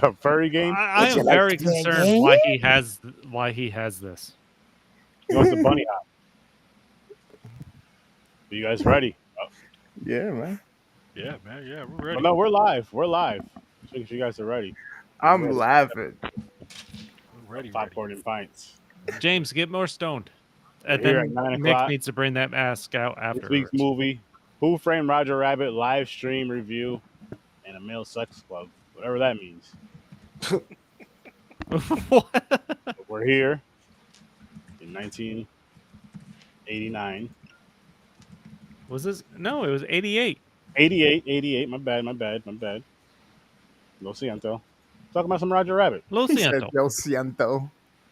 A furry game? I Would you am like very to play a concerned game? why he has this. He wants a bunny hop. Are you guys ready? Oh, Yeah, man. Yeah, man. Yeah, we're well, ready. no, we're live. We're live. Make sure you guys are ready. We're I'm ready. laughing. We're ready. Ready. Popcorn and pints. James, get more stoned. We're And here at then 9 o'clock. Nick needs to bring that mask out This week's afterwards. movie: Who Framed Roger Rabbit live stream review and a male sex club, whatever that means. What? But we're here in 1989. Was this? No, it was 88. 88. My bad. Lo siento. Talking about some Roger Rabbit. Lo He said, siento. "Lo siento."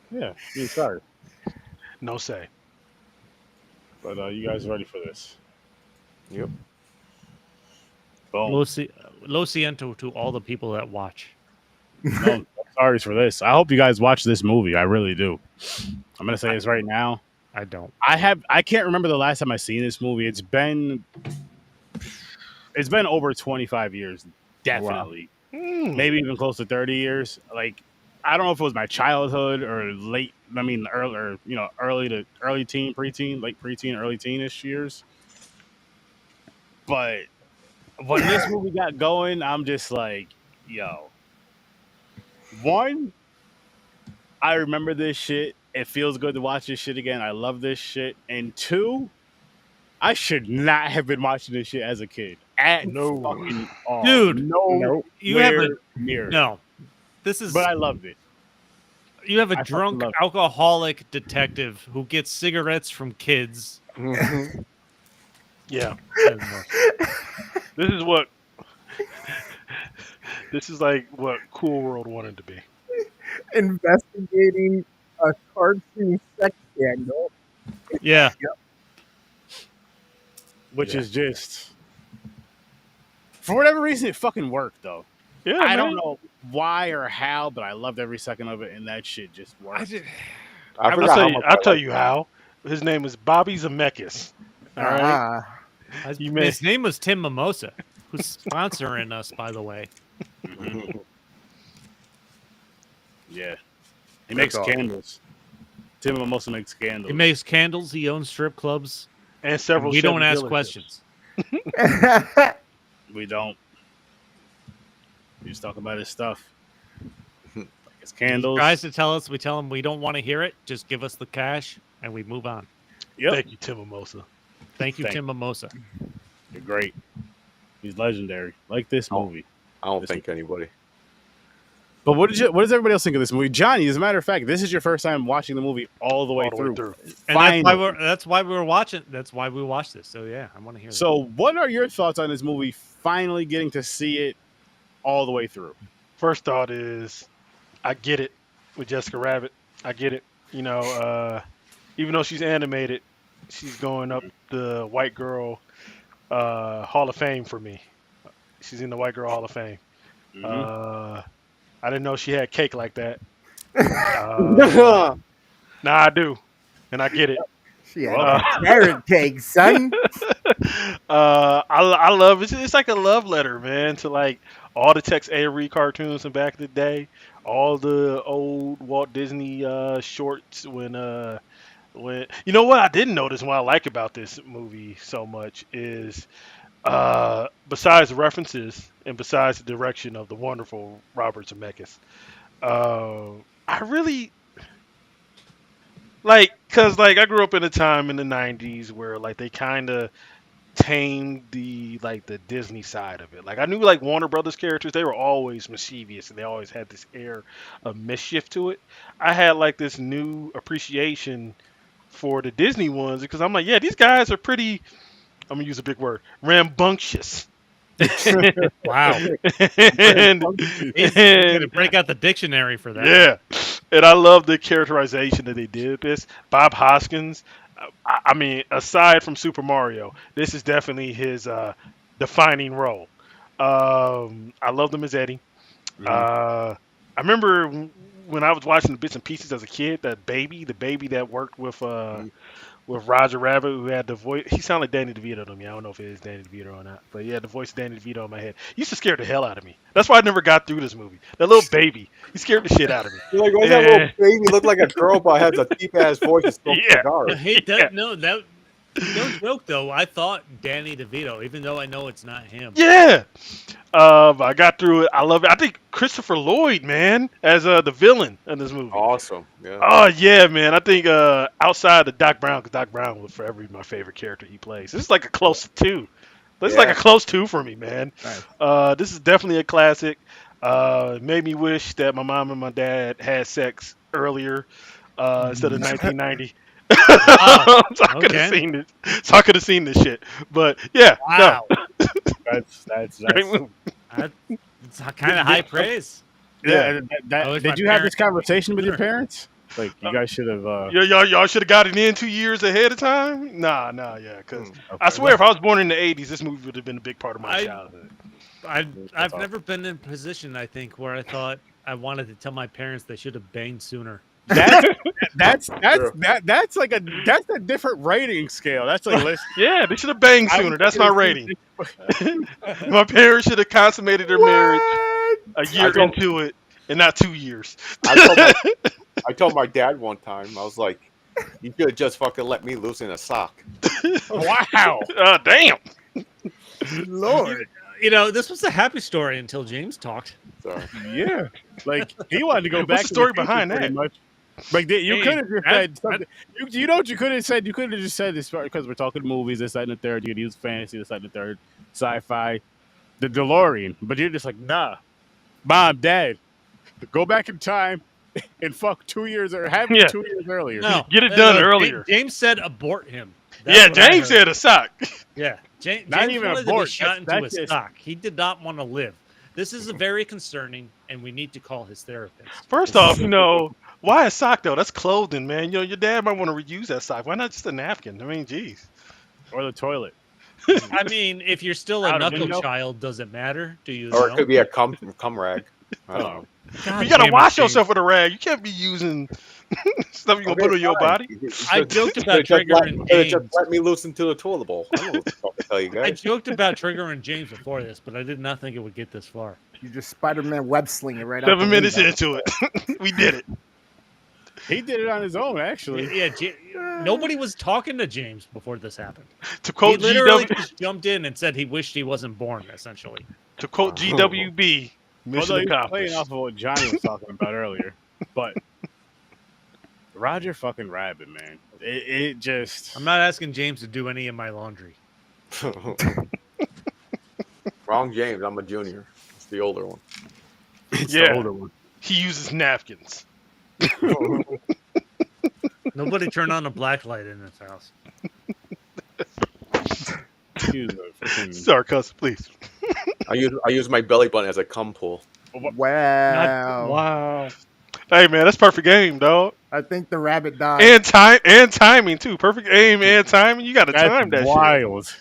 Yeah, being sorry. No say. But you guys ready for this? Yep. Boom. Lo siento to all the people that watch. No, sorry for this. I hope you guys watch this movie. I really do. I'm gonna say this right now. I don't. I can't remember the last time I seen this movie. It's been over 25 years, definitely. Maybe even close to 30 years. Like, I don't know if it was my childhood or late. I mean, early, early teen, preteen, late preteen, early teenish years. But when this movie got going, I'm just like, yo. One, I remember this shit. It feels good to watch this shit again. I love this shit. And two, I should not have been watching this shit as a kid. At No. fucking all. Dude, no, you have a near. no. This is. But I loved it. You have a I fucking drunk love it. alcoholic detective who gets cigarettes from kids. Mhm. Yeah. This is what. This is like what Cool World wanted to be. Investigating a cartoon sex scandal. Yeah. Which Yeah. is just, for whatever reason, it fucking worked though. Yeah, I man. don't know why or how, but I loved every second of it, and that shit just worked. I'll tell you how. His name is Bobby Zemeckis. All right. You may- His name was Tim Mimosa, who's sponsoring us, by the way. Mhm. Yeah, he makes awesome. candles. Tim Mimosa makes candles. He makes candles. He owns strip clubs. And And several. we don't Chevy ask dealerships. questions. We don't. We just talk about his stuff. Like his candles. Tries to tell us. We tell him we don't want to hear it. Just give us the cash, and we move on. Yep. Thank you, Tim Mimosa. Thank you, Thank Tim Mimosa. You're great. He's legendary. Like this movie. I don't think anybody. But what does everybody else think of this movie? Johnny, as a matter of fact, this is your first time watching the movie all the way through. And that's why we were watching. That's why we watched this. So yeah, I want to hear. So, what are your thoughts on this movie? Finally getting to see it all the way through. First thought is, I get it with Jessica Rabbit. I get it. You know, even though she's animated, she's going up the white girl Hall of Fame for me. She's in the white girl Hall of Fame. Mhm. I didn't know she had cake like that. Now I do, and I get it. She had that carrot cake, son. I love it. It's like a love letter, man, to like all the Tex Avery cartoons from back in the day, all the old Walt Disney shorts. When you know what I didn't notice, what I like about this movie so much is besides the references and besides the direction of the wonderful Robert Zemeckis, I really cause I grew up in a time in the '90s where like they kind of tamed the Disney side of it. Like I knew Warner Brothers characters, they were always mischievous and they always had this air of mischief to it. I had this new appreciation for the Disney ones because I'm like, yeah, these guys are pretty. I'm gonna use a big word, rambunctious. Wow. and, He's gonna break out the dictionary for that. yeah, and I love the characterization that they did with this. Bob Hoskins. I mean, aside from Super Mario, this is definitely his defining role. I loved him as Eddie. I remember when I was watching the bits and pieces as a kid, the baby that worked with with Roger Rabbit, who had the voice. He sounded like Danny DeVito to me. I don't know if it is Danny DeVito or not, but he had the voice of Danny DeVito in my head. He used to scare the hell out of me. That's why I never got through this movie. That little baby, he scared the shit out of me. You're like, why does that little baby look like a girl but has a deep ass voice and smokes Yeah. cigars? Hey, no joke though. I thought Danny DeVito, even though I know it's not him. Yeah. I got through it. I love it. I think Christopher Lloyd, man, as the villain in this movie. Awesome. Yeah. Oh yeah, man. I think outside of Doc Brown, because Doc Brown will forever be my favorite character he plays. This is like a close two. This is like a close two for me, man. Nice. This is definitely a classic. Made me wish that my mom and my dad had sex earlier instead of 1990. So I could have seen this. So I could have seen this shit. But yeah, Wow. That's great movie. It's kind of high praise. yeah. I wish Did my you have this parents- conversation with your parents? Like you guys should have. Y'all should have got it in 2 years ahead of time. Nah, yeah. Because I swear, if I was born in the '80s, this movie would have been a big part of my childhood. I've never been in a position, I think, where I thought I wanted to tell my parents they should have banged sooner. That's like that's a different rating scale. That's like listen, Yeah, they should have banged I sooner. would That's think my it's- rating. My parents should have consummated their marriage a year I don't- into it, and not 2 years. I told my dad one time, I was like, you could have just fucking let me loose in a sock. Wow. Damn. Lord. You know, this was a happy story until James talked. So Yeah. Like he wanted to go What's back. the to story future behind pretty that? Much. Like you Hey, could have just that- said something. You know what you could have said? You could have just said this because we're talking movies, this, that, and the third. You could use fantasy, this, that, and the third, sci-fi, the DeLorean. But you're just like, nah, Mom, Dad, go back in time and fuck 2 years or have it Yeah. 2 years earlier. No, Get it done earlier. James said abort him. That's Yeah, what I James heard. said a sock. Yeah, James Not James even wanted abort. to be shot into a That's just- stock. He did not want to live. This is very concerning, and we need to call his therapist. First off, why a sock though? That's clothing, man. Your dad might want to reuse that sock. Why not just a napkin? I mean, geez. Or the toilet. I mean, if you're still a Out of knuckle window? child, does it matter? Do you or it know? could be a cum rag. I don't know. God You gotta damn it, wash James. yourself with a rag. You can't be using stuff you gonna put on your fine. body. I joked about Just triggering just James. let me loose into the toilet bowl. I don't know what the fuck to tell you I guys. joked about triggering James before this, but I did not think it would get this far. You just Spider-Man web sling it right out 7 the minutes window. into it, we did it. He did it on his own, actually. Yeah, nobody was talking to James before this happened. To He quote literally GW, just jumped in and said he wished he wasn't born, essentially. to quote GWB, mission Although he's accomplished. playing off of what Johnny was talking about earlier, but Roger fucking Rabbit, man, it just I'm not asking James to do any of my laundry. Wrong, James. I'm a junior. It's the older one. it's Yeah. the older one. He uses napkins. Nobody turn on a black light in this house. He was a freaking- Sorry, cuss, please. I use my belly button as a cum pool. Wow. Wow. Hey man, that's perfect aim, dog. I think the rabbit died. And timing too. Perfect aim and timing. You got to time that That's shit. wild.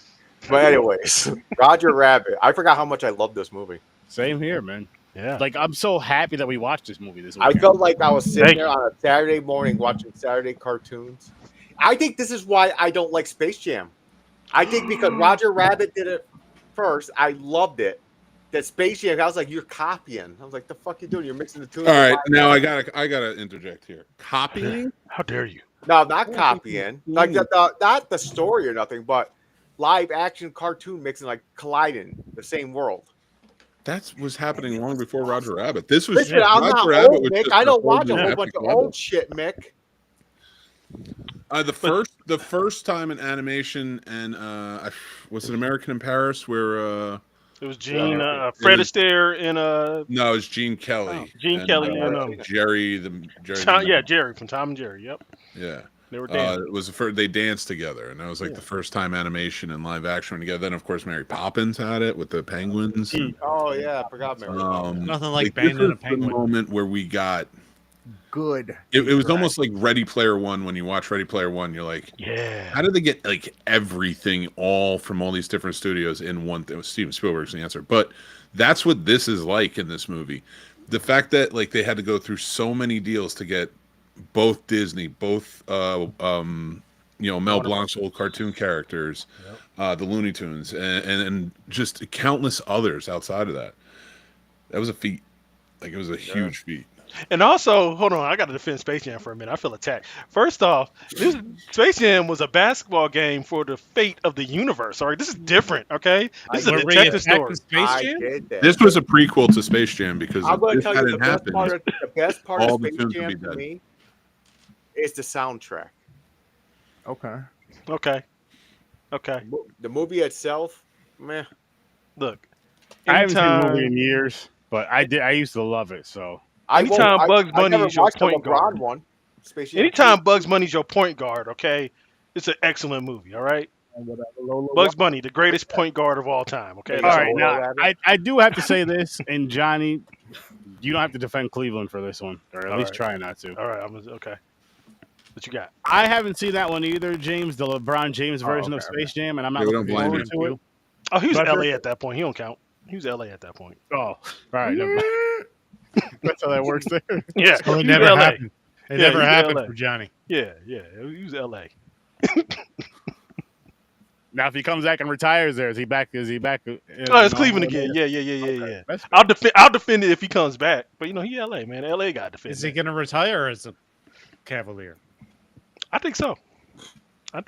But anyways, Roger Rabbit. I forgot how much I love this movie. Same here, man. Yeah. Like I'm so happy that we watched this movie this I weekend. felt like I was sitting Thank there on a Saturday morning watching Saturday cartoons. I think this is why I don't like Space Jam. I think because Roger Rabbit did it first, I loved it. That Space Jam, I was like, you're copying. I was like, the fuck you doing? You're mixing the tunes. All right, now I gotta interject here. Copying? How dare you? No, not copying. Like not the story or nothing, but live action cartoon mixing, like colliding the same world. That was happening long before Roger Rabbit. This was Listen, I'm Roger not Rabbit old, was Mick. just I don't a watch a whole whole bunch of level. old shit, Mick. The first time in animation, and was it American in Paris where It was Gene, it Fred was- Astaire, and no, it was Gene Kelly. Gene and, Kelly and Jerry Tom, yeah, Jerry from Tom and Jerry. Yep, yeah. they were dancing. It was the first, they danced together, and that was like the first time animation and live action went together. Then, of course, Mary Poppins had it with the penguins. Oh yeah, I forgot Mary. Nothing like this banging a was the penguin. moment where we got. Good. It was almost like Ready Player One. When you watch Ready Player One, you're like, Yeah. how did they get like everything all from all these different studios in one thing? Steven Spielberg's the answer, but that's what this is like in this movie. The fact that like they had to go through so many deals to get both Disney, both Mel Blanc's old cartoon characters, the Looney Tunes, and just countless others outside of that. That was a feat. Like, it was a huge feat. And also, hold on, I got to defend Space Jam for a minute. I feel attacked. First off, Space Jam was a basketball game for the fate of the universe. All right, this is different. Okay, this is a Were we detective attacked story. in Space I Jam? did that. This was a prequel to Space Jam because I'm if going to this tell you hadn't happened, the best part all of the Space tunes would Jam be to dead. me is the soundtrack. Okay. Okay. The movie itself, meh. Look, I haven't seen the movie anytime, in years, but I did. I used to love it. So Anytime Bugs I Bunny never is your watched the point LeBron guard. one. Space Jam anytime 2. Bugs Bunny's your point guard, okay, it's an excellent movie. All right, whatever. Lola Bugs Bunny, the greatest point guard of all time. Okay, All All that's right, all. now I do have to say this, and Johnny, you don't have to defend Cleveland for this one, or at All least right. try not to. All right, okay. What you got? I haven't seen that one either, James. The LeBron James version of okay, Space Jam, and I'm not Yeah, we looking don't blame forward to it. Oh, he was But I LA heard- at that point. He don't count. He was LA at that point. Oh, all right, never mind. That's how that works there. Yeah, Oh, it he was never LA. happened. It Yeah, never he's happened LA. for Johnny. Yeah, he was LA. Now, if he comes back and retires, there is he back? Is he back? Oh, it's Cleveland again. Yeah. That's I'll defend it if he comes back. But he LA, man. LA got to defend. Is he that. going to retire as a Cavalier? I think so. I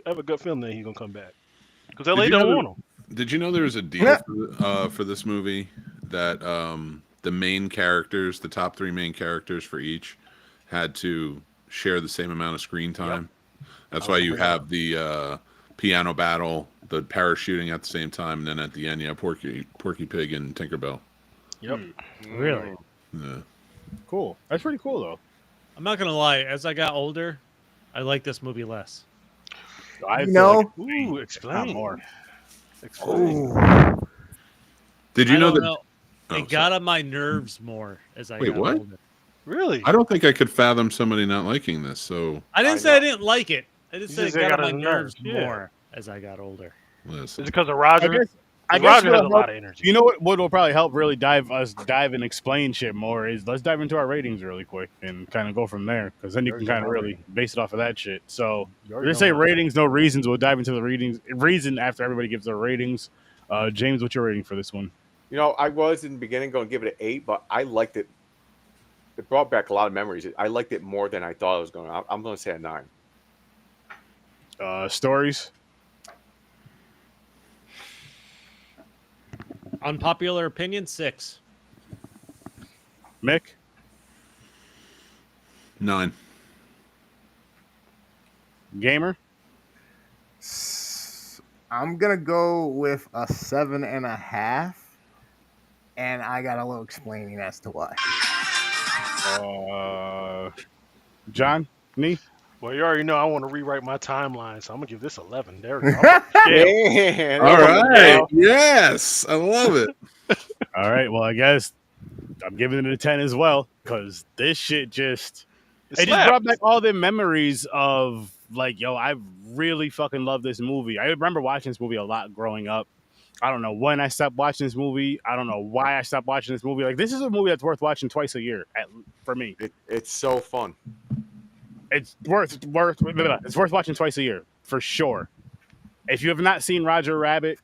have a gut feeling that he's gonna come back because LA Did you don't know want him. Did you know there was a deal for this movie that the main characters, the top 3 main characters for each, had to share the same amount of screen time? That's why you have the piano battle, the parachuting at the same time, and then at the end you have Porky Pig and Tinkerbell. Yep. Really? Yeah. cool. That's pretty cool, though. I'm not going to lie. As I got older, I like this movie less. I You feel know, like Ooh, not explain. more. Explain. Did you I know don't that? know. Oh, It got on my nerves more as I Wait, got what? older. Really? I don't think I could fathom somebody not liking this. So I didn't I say know. I didn't like it. I just You said it just said got on it my got on nerves the nerves, yeah. more as I got older. Is listen. it because of Roger? I guess Roger has a what'll lot help- of energy. You know what will probably help really dive and explain shit more is let's dive into our ratings really quick and kind of go from there because then you can kind of really base it off of that shit. So we're gonna say ratings, no reasons. We'll dive into the reason after everybody gives their ratings. James, what's your rating for this one? I was in the beginning going to give it an 8, but I liked it. It brought back a lot of memories. I liked it more than I thought it was going to. I'm going to say a 9. Stories. Unpopular opinion, 6. Mick. 9. Gamer. I'm gonna go with a 7.5, and I got a little explaining as to why. John. Me. Well, you already know I want to rewrite my timeline, so I'm gonna give this 11. There we go. Man, All right. Yes, I love it. All right. Well, I guess I'm giving it a 10 as well because this shit just it just brought back all the memories of like, yo, I really fucking love this movie. I remember watching this movie a lot growing up. I don't know when I stopped watching this movie. I don't know why I stopped watching this movie. Like, this is a movie that's worth watching twice a year for me. It's so fun. It's worth watching twice a year for sure. If you have not seen Roger Rabbit,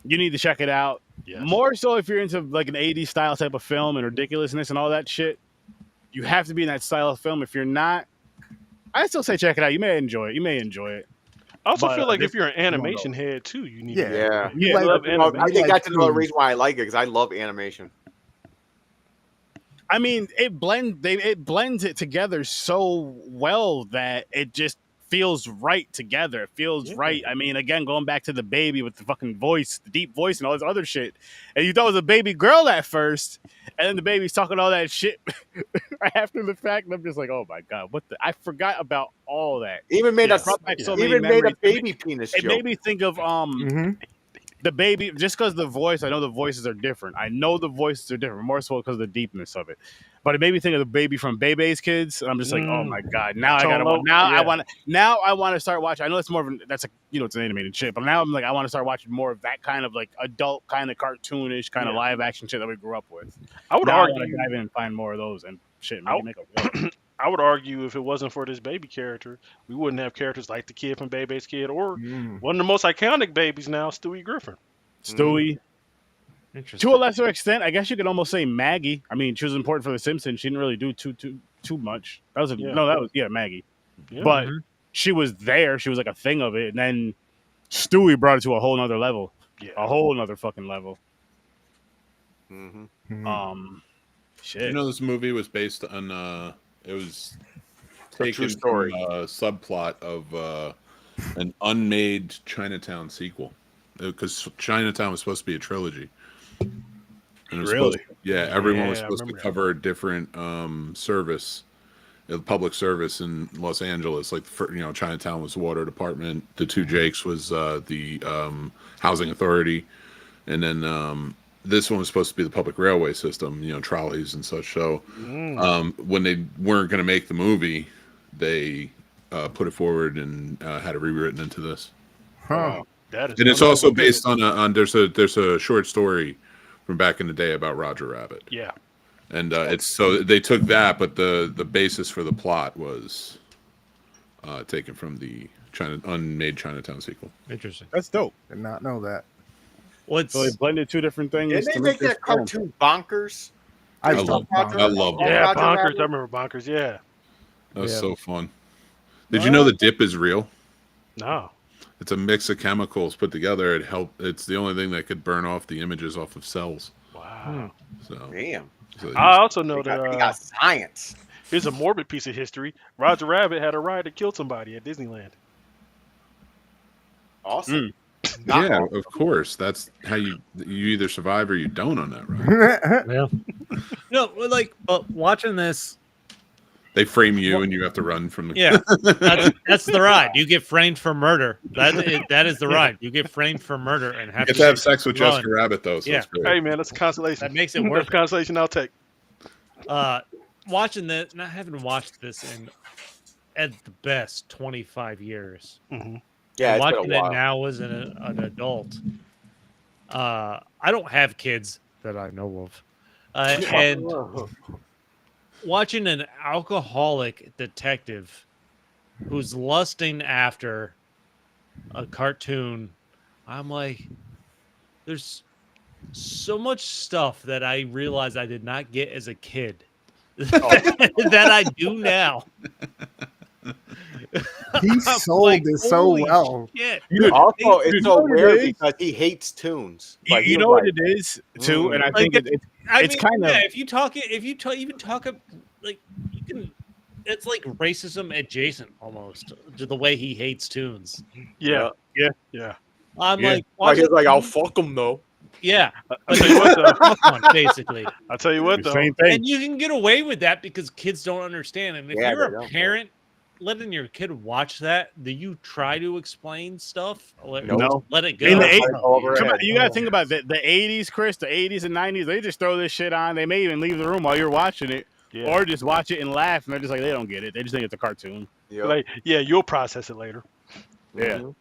you need to check it out. Yes. More so if you're into like an 80s style type of film and ridiculousness and all that shit. You have to be in that style of film. If you're not, I still say check it out. You may enjoy it. I also But feel like this- if you're an animation head too, you need. Yeah. To Yeah. Yeah, Like- love I animation. think like that's another to- reason why I like it because I love animation. I mean, it blends it together so well that it just feels right together. It feels right. I mean, again, going back to the baby with the fucking voice, the deep voice, and all this other shit, and you thought it was a baby girl at first, and then the baby's talking all that shit after the fact, and I'm just like, oh my god, what the? I forgot about all that. Even made It brought a back so many even made a memories. baby penis It joke. made me think of Mm-hmm. the baby, just because the voice, I know the voices are different. More so because of the deepness of it. but it made me think of the baby from Bebe's Kids. And I'm just like, oh my god! Now I Tone gotta. Loc, Now yeah. I want to start watching. I know it's more of that's a it's an animated shit, but now I'm like I want to start watching more of that kind of like adult kind of cartoonish kind of Yeah. live action shit that we grew up with. I would Now I want argue. to dive in and find more of those and shit. I- Maybe make a real. I would argue if it wasn't for this baby character, we wouldn't have characters like the kid from Bebe's Kid or one of the most iconic babies now, Stewie Griffin. Stewie. Interesting. To a lesser extent, I guess you could almost say Maggie. I mean, she was important for The Simpsons. She didn't really do too much. That was Maggie. Yeah. But she was there. She was like a thing of it, and then Stewie brought it to a whole nother level. Yeah. A whole nother fucking level. Shit. You know, this movie was based on it was true taken story. from a subplot of an unmade Chinatown sequel, because Chinatown was supposed to be a trilogy. And it was Really? supposed yeah, everyone was Yeah, I supposed to remember that. cover a different service, public service in Los Angeles. Like, Chinatown was the water department. The Two Jakes was the housing authority, and then this one was supposed to be the public railway system. Trolleys and such. So when they weren't going to make the movie, they put it forward and had it rewritten into this. Huh. That is And it's one also of the- based on there's a short story from back in the day about Roger Rabbit. Yeah. And it's so they took that, but the basis for the plot was taken from the unmade Chinatown sequel. Interesting. That's dope. Did not know that. What's So they blended two different things. Didn't they to make this that film. cartoon Bonkers? I love love Roger- I love Oh, Yeah, Roger Bonkers. Rabbit? I remember Bonkers. Yeah. That was Yeah. so fun. Did you know the dip is real? No. It's a mix of chemicals put together. It's the only thing that could burn off the images off of cells. Wow. So, Damn. I also know They that got science. here's a morbid piece of history. Roger Rabbit had a ride that killed somebody at Disneyland. Awesome. yeah, of course. That's how you either survive or you don't on that ride. yeah. No, but watching this, They frame you and you have to run from the. yeah, that's the ride. You get framed for murder. That is the ride. You get framed for murder and have You get to have to sex with run. Jessica Rabbit though, so Yeah. it's great. Hey man, that's a consolation. That makes it That's worth a consolation I'll take. watching this, not having watched this in at the best 25 years. Yeah, it's Watching been a it while. now as an adult. I don't have kids that I know of, and watching an alcoholic detective who's lusting after a cartoon, I'm like, there's so much stuff that I realized I did not get as a kid that I do now. He I'm sold like, it so holy well. shit. Also, Dude, it's so you know what it weird is? because he hates tunes. You, Like, you he know was what it is too, and I Like, think it's kind of if you talk even talk like you can. It's like racism adjacent almost to the way he hates tunes. Yeah. Yeah. Yeah. I'm Yeah. like, like, he's watching- like, I'll fuck him though. yeah, I'll tell you what though. fuck one, basically. I'll tell you what the though. same thing. And you can get away with that because kids don't understand. And if Yeah, you're they a don't. parent, letting your kid watch that, do you try to explain stuff? Or No. let it go. In the Fight 80s, over Come it. on, you gotta think about the 80s, Chris, the 80s and 90s. They just throw this shit on. They may even leave the room while you're watching it, Yeah. or just watch it and laugh. And they're just like, they don't get it. They just think it's a cartoon. Yep. Like, yeah, you'll process it later. Yeah. Mhm.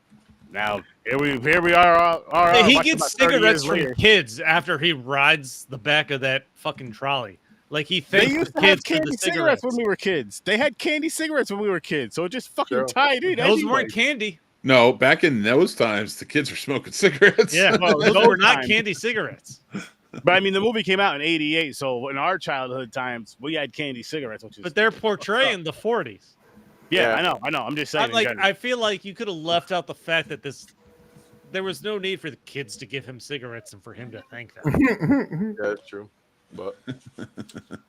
Now here we are. All He watching gets about 30 cigarettes years from later. kids after he rides the back of that fucking trolley. Like he They thanks used the to have kids for candy the cigarettes cigarettes. when we were kids. They had candy cigarettes when we were kids, so it just fucking Sure. tied in. Those anyway. weren't candy. No, back in those times, the kids were smoking cigarettes. Yeah, Well, those those were not times. candy cigarettes. But I mean, the movie came out in '88, so in our childhood times, we had candy cigarettes, which is But they're portraying the 40s. yeah, Yeah. I know. I'm just saying. I'm in like, general. I feel like you could have left out the fact that there was no need for the kids to give him cigarettes and for him to thank them. Yeah, that's true. But Yeah.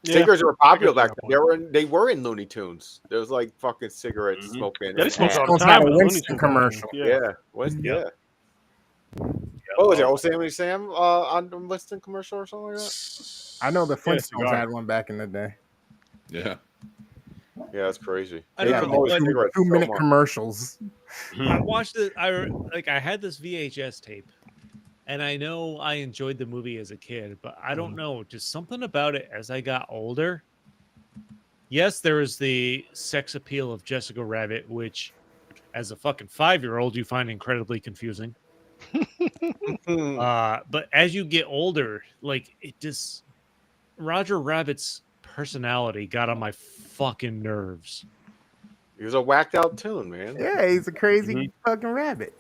cigarettes were popular I guess back then. that's They were in Looney Tunes. There was like fucking cigarettes Mhm. smoking. Yeah, they smoke and- all the Almost time. had a in Looney Winston Tunes. commercial. Yeah. Yeah. Yeah. What was it? Yosemite Sam on the Winston commercial or something like that? I know the Yeah, Flintstones cigar. had one back in the day. Yeah. Yeah, that's crazy. I They don't know, promote but- cigarettes so 2-minute much. commercials. I watched it. I had this VHS tape, and I know I enjoyed the movie as a kid, but I don't know, just something about it as I got older. yes, there is the sex appeal of Jessica Rabbit, which, as a fucking 5-year-old, you find incredibly confusing. But as you get older, like it just Roger Rabbit's personality got on my fucking nerves. He was a whacked out tune, man. Yeah, he's a crazy fucking rabbit.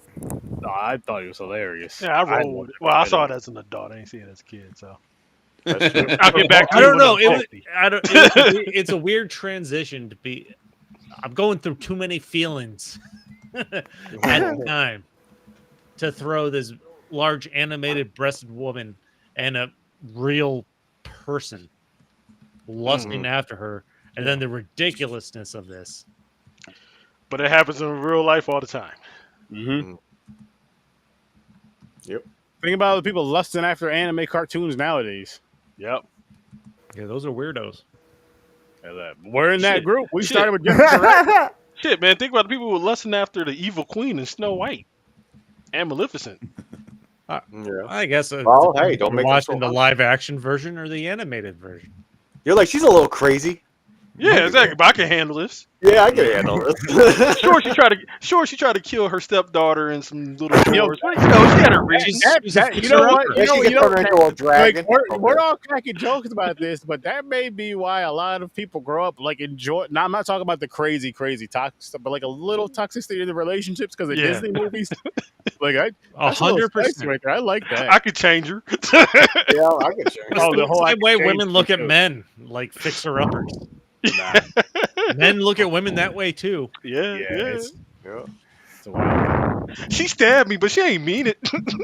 No, I thought he was hilarious. Yeah, I rolled loved with it. Well, I saw it Rabbit. as an adult. I didn't see it as a kid, so That's true. I'll get back to I you don't when know. I'm 50. It's a weird transition to be. I'm going through too many feelings at the time to throw this large animated breasted woman and a real person lusting after her, and then the ridiculousness of this. But it happens in real life all the time. Mm-hmm. Yep. Think about the people lusting after anime cartoons nowadays. Yep. Yeah, those are weirdos. We're in that Shit. group. We Shit. started with Jessica Rabbit. Shit, man. Think about the people who were lusting after the evil queen and Snow White and Maleficent. Yeah. I guess. Well, hey, don't we're make us watching so the live action version or the animated version. You're like, she's a little crazy. Yeah, exactly. But I can handle this. Yeah, I can handle this. Sure, she tried to kill her stepdaughter and some little Yo, dwarves. But, you know, she had her reasons. You know what? Then she gets turned into a dragon. Like, we're all cracking jokes about this, but that may be why a lot of people grow up like enjoy. Now, I'm not talking about the crazy toxic stuff, but like a little toxicity in the relationships because of Yeah. Disney movies. Like, that's a little 100%. spicy right there. I like that. I could change her. Yeah, I can change. Oh, the whole same way exchange women look at too. men like fixer-uppers. Nah. Men look at women that way too. Yeah, Yeah, yeah. it's Yeah, a wild. She stabbed me, but she ain't mean it.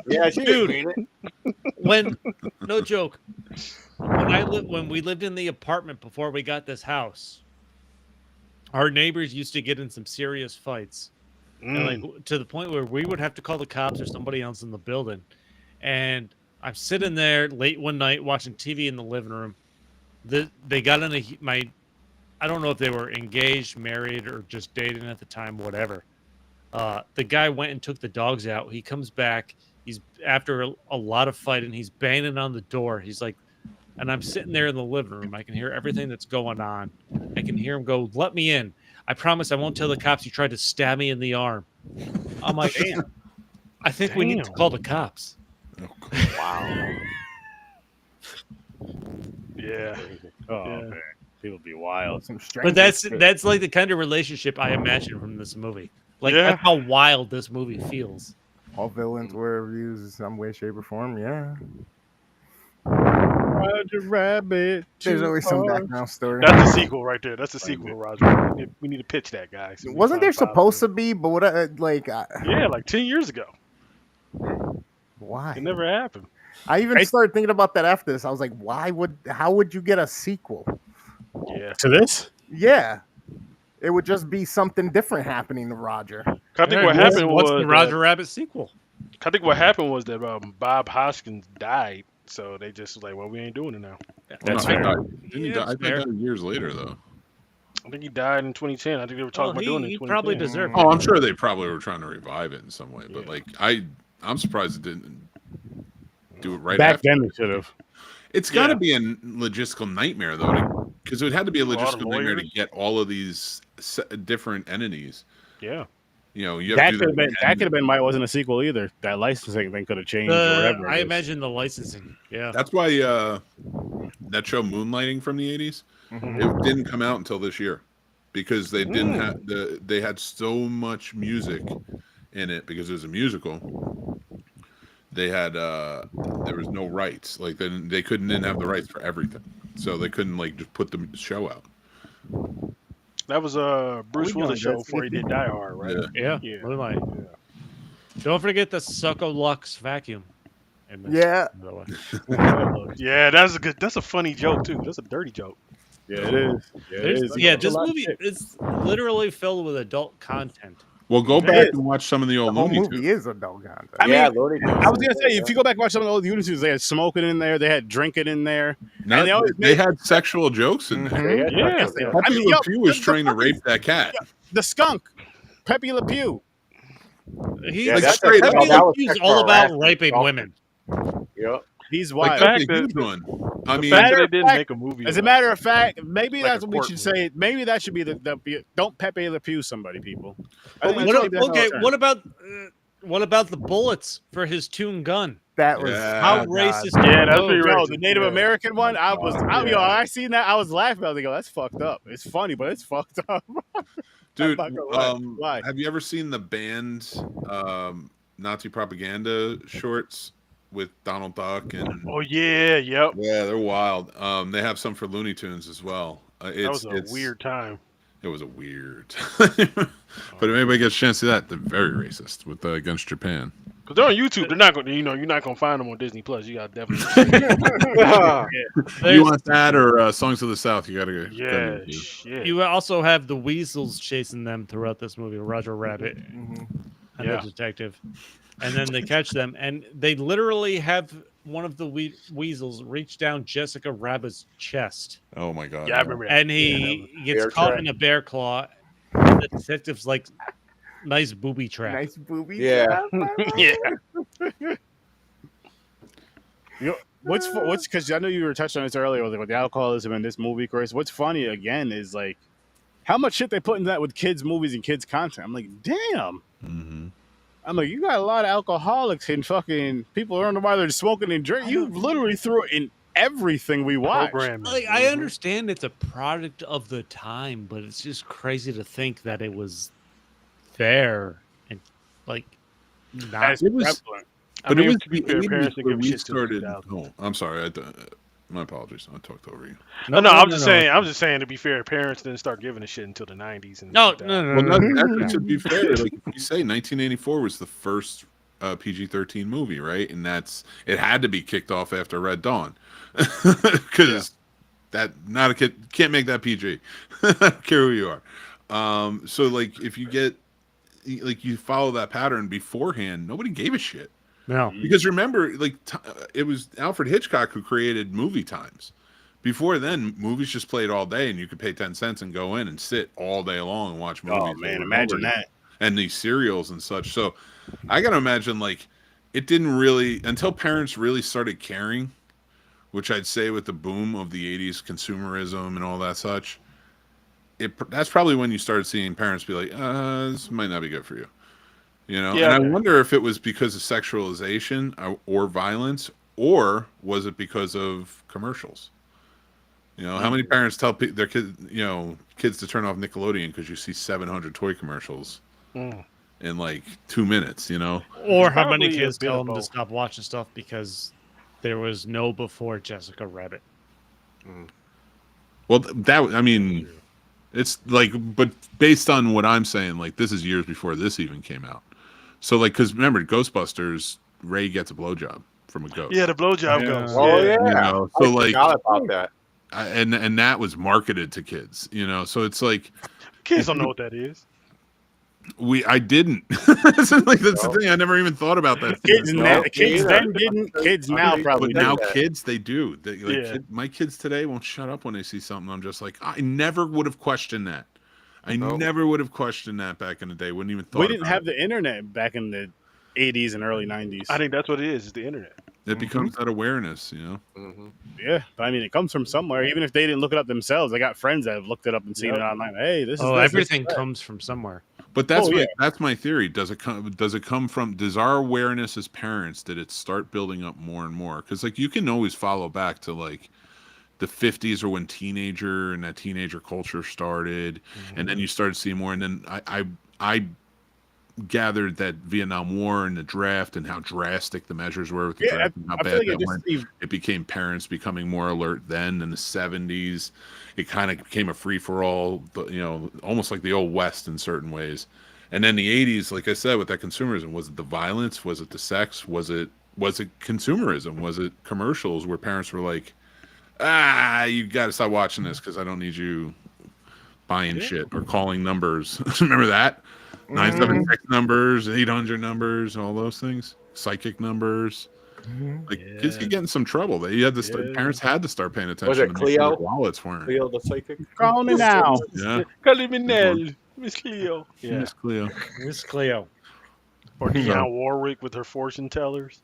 yeah, she Dude. didn't mean it. When no joke, when we lived in the apartment before we got this house, our neighbors used to get in some serious fights. And like to the point where we would have to call the cops or somebody else in the building. And I'm sitting there late one night watching TV in the living room. They got in I don't know if they were engaged, married, or just dating at the time, whatever. The guy went and took the dogs out. He comes back. He's after a lot of fighting. He's banging on the door. He's like, and I'm sitting there in the living room. I can hear everything that's going on. I can hear him go, "Let me in. I promise I won't tell the cops you tried to stab me in the arm." I'm like, damn. I think we need to call the cops. Wow. Yeah. Oh Yeah. man, people be wild. Some But that's strange like the kind of relationship I imagine from this movie. Like Yeah. that's how wild this movie feels. all villains were abused in some way, shape, or form. Yeah, Roger Rabbit. there's always some background story. That's the sequel right there. That's the sequel, Roger. We need to pitch that, guys. Wasn't there supposed to be? But what? Yeah, like 10 years ago. Why? It never happened. I even started thinking about that after this. I was like, how would you get a sequel? Yeah. To this? Yeah, it would just be something different happening to Roger. I think what happened What's was the Roger Rabbit sequel? I think what happened was that Bob Hoskins died, so they just was like, well, we ain't doing it now. That's I fair. thought- Didn't he Yeah, die? I it's think fair. that was years later, though. I think he died in 2010. I think they were talking about doing it in He 2010. probably deserved Oh, it. I'm sure they probably were trying to revive it in some way, but Yeah. like I'm surprised it didn't do it right Back after. then, they should have. It's got to Yeah. be a logistical nightmare though, because it would have to be a lot of logistical nightmare to lawyers. get all of these different entities. Yeah. You know, you have That to could do have been why it wasn't a sequel either. That licensing thing could have changed or whatever. I it is. imagine the licensing. Yeah. That's why that show Moonlighting from the 80s, it didn't come out until this year because they didn't have they had so much music in it because it was a musical. They had there was no rights, like they didn't have the rights for everything, so they couldn't like just put the show out. That was Bruce We Willis doing show this? before he did Die Hard, right? Yeah. Yeah. Yeah. Moonlight. Don't forget the Succo Lux vacuum. Yeah. By the way. Yeah, that's a funny joke too. That's a dirty joke. Yeah, it is. Yeah, it is. Yeah, It's a this lot of movie shit. is literally filled with adult content. Well, go It back is. and watch some of the The old whole Looney movie Tunes. is adult content. I mean, Yeah, Looney Tunes. I was gonna say, if you go back and watch some of the old Unitunes, they had smoking in there, they had drinking in there. Not- And they always they had sexual jokes in there. Mhm. Yeah. Yes, they are. Pepe I mean, Le yo, Pew was the trying to fucking- rape that cat. the skunk, Pepe Le Pew. He's Yeah, Like that's straight a- up. Pepe that Le was Pew's sexual all about harassment. raping women. Yep. He's Like wild. that's a fact huge that- one. I The mean, fact Matter that they of didn't fact- make a movie. As a about matter it. of fact, maybe Like that's a what we should courtroom. say. Maybe that should be don't Pepe Le Pew somebody, people. I think What, maybe that's okay, our what about the bullets for his tuned gun? That was Yeah. How oh, God. racist? Yeah, are that's those? pretty Yo, racist. the Native Yeah. American one, Oh my yo, I seen that. I was laughing. I was like, yo, that's fucked up. It's funny, but it's fucked up. dude, I'm not gonna lie. have you ever seen the band Nazi propaganda shorts with Donald Duck and? Oh yeah, yep. Yeah, they're wild. They have some for Looney Tunes as well. That was a weird time. It was a weird time. But if anybody gets a chance to see that, they're very racist with against Japan. Because they're on YouTube. They're not going to, you're not going to find them on Disney Plus. You got to definitely. You want that or Songs of the South? You got to go. Yeah, to YouTube. shit. You also have the weasels chasing them throughout this movie, Roger Rabbit Mhm. and Yeah. the detective. And then they catch them, and they literally have one of the weasels reach down Jessica Rabbit's chest, Oh my god. Yeah, I remember that. and he Bear gets caught trap. in a bear claw. And the detective's like, nice booby trap. Nice booby. Yeah. Yeah. What's because I know you were touching on this earlier with the alcoholism in this movie, Chris. What's funny again is like how much shit they put in that with kids' movies and kids' content. I'm like, damn. Mm-hmm. I'm like, you got a lot of alcoholics and fucking people who don't know why they're smoking and drinking. You literally threw it in everything we watch. Programming. Like, I understand it's a product of the time, but it's just crazy to think that it was there and like not. As It was- prevalent. I mean, to be the fair, 80s parents didn't where give a we shit till started. 2000. Oh, I'm sorry. My apologies. I talked over you. No, I'm just saying. I'm just saying. To be fair, parents didn't start giving a shit until the 90s. And No, 2000s. no, no, Well, no. actually, to be fair, like if you say 1984 was the first PG-13 movie, right? And it had to be kicked off after Red Dawn because that not a kid can't make that PG. I don't care who you are. So like if you get like you follow that pattern beforehand, nobody gave a shit. No. Because remember, like it was Alfred Hitchcock who created movie times. Before then, movies just played all day, and you could pay 10 cents and go in and sit all day long and watch movies. Oh man, imagine that. And these serials and such. So I gotta imagine like it didn't really until parents really started caring, which I'd say with the boom of the 80s consumerism and all that such. That's probably when you started seeing parents be like, this might not be good for you. You know, Yeah. and I wonder if it was because of sexualization or violence, or was it because of commercials? You know, how many parents tell their kids to turn off Nickelodeon because you see 700 toy commercials in like 2 minutes? You know, Or how many Probably a kids bit tell of them to both. stop watching stuff because there was no before Jessica Rabbit. well, I mean, it's like, but based on what I'm saying, like this is years before this even came out. So like, because remember, Ghostbusters, Ray gets a blowjob from a ghost. Yeah, the blowjob Yeah. goes. Oh yeah. yeah. You know, so I like, forgot about that. and that was marketed to kids. You know, so it's like Kids don't know what that is. I didn't. That's like that's the thing. I never even thought about that. Kids, No, kids me then didn't. Kids now probably But now do. kids, they do. Yeah. My kids today won't shut up when they see something. I'm just like, I never would have questioned that. I No. never would have questioned that back in the day. Wouldn't even thought We didn't about have it. the internet back in the 80s and early 90s. I think that's what it is. It's the internet. It becomes that awareness, you know. Mm-hmm. Yeah, but I mean, it comes from somewhere. Even if they didn't look it up themselves, I got friends that have looked it up and seen it online. Hey, this is Oh, this, everything this, comes from somewhere. But that's Oh, yeah. that's my theory. Does it come from our awareness as parents? Did it start building up more and more? Because like you can always follow back to like the 50s or when that teenager culture started, and then you started seeing more. And then I gathered that Vietnam War and the draft and how drastic the measures were with the Yeah, draft and how I feel bad like that it went. just It became parents becoming more alert then. In the 70s, it kind of became a free for all, you know, almost like the old West in certain ways. And then the 80s, like I said, with that consumerism, was it the violence? Was it the sex? Was it consumerism? Was it commercials where parents were like, you got to stop watching this because I don't need you buying shit or calling numbers. Remember that? 976 numbers, 800 numbers, all those things. Psychic numbers. Like kids could get in some trouble. They had to start, parents had to start paying attention. Was it to make sure Cleo? their wallets weren't. Cleo the psychic. Call me now. Yeah, Caliminel, Miss Cleo. Yeah. Miss Cleo. Miss Cleo. Or Dionne Warwick with her fortune tellers.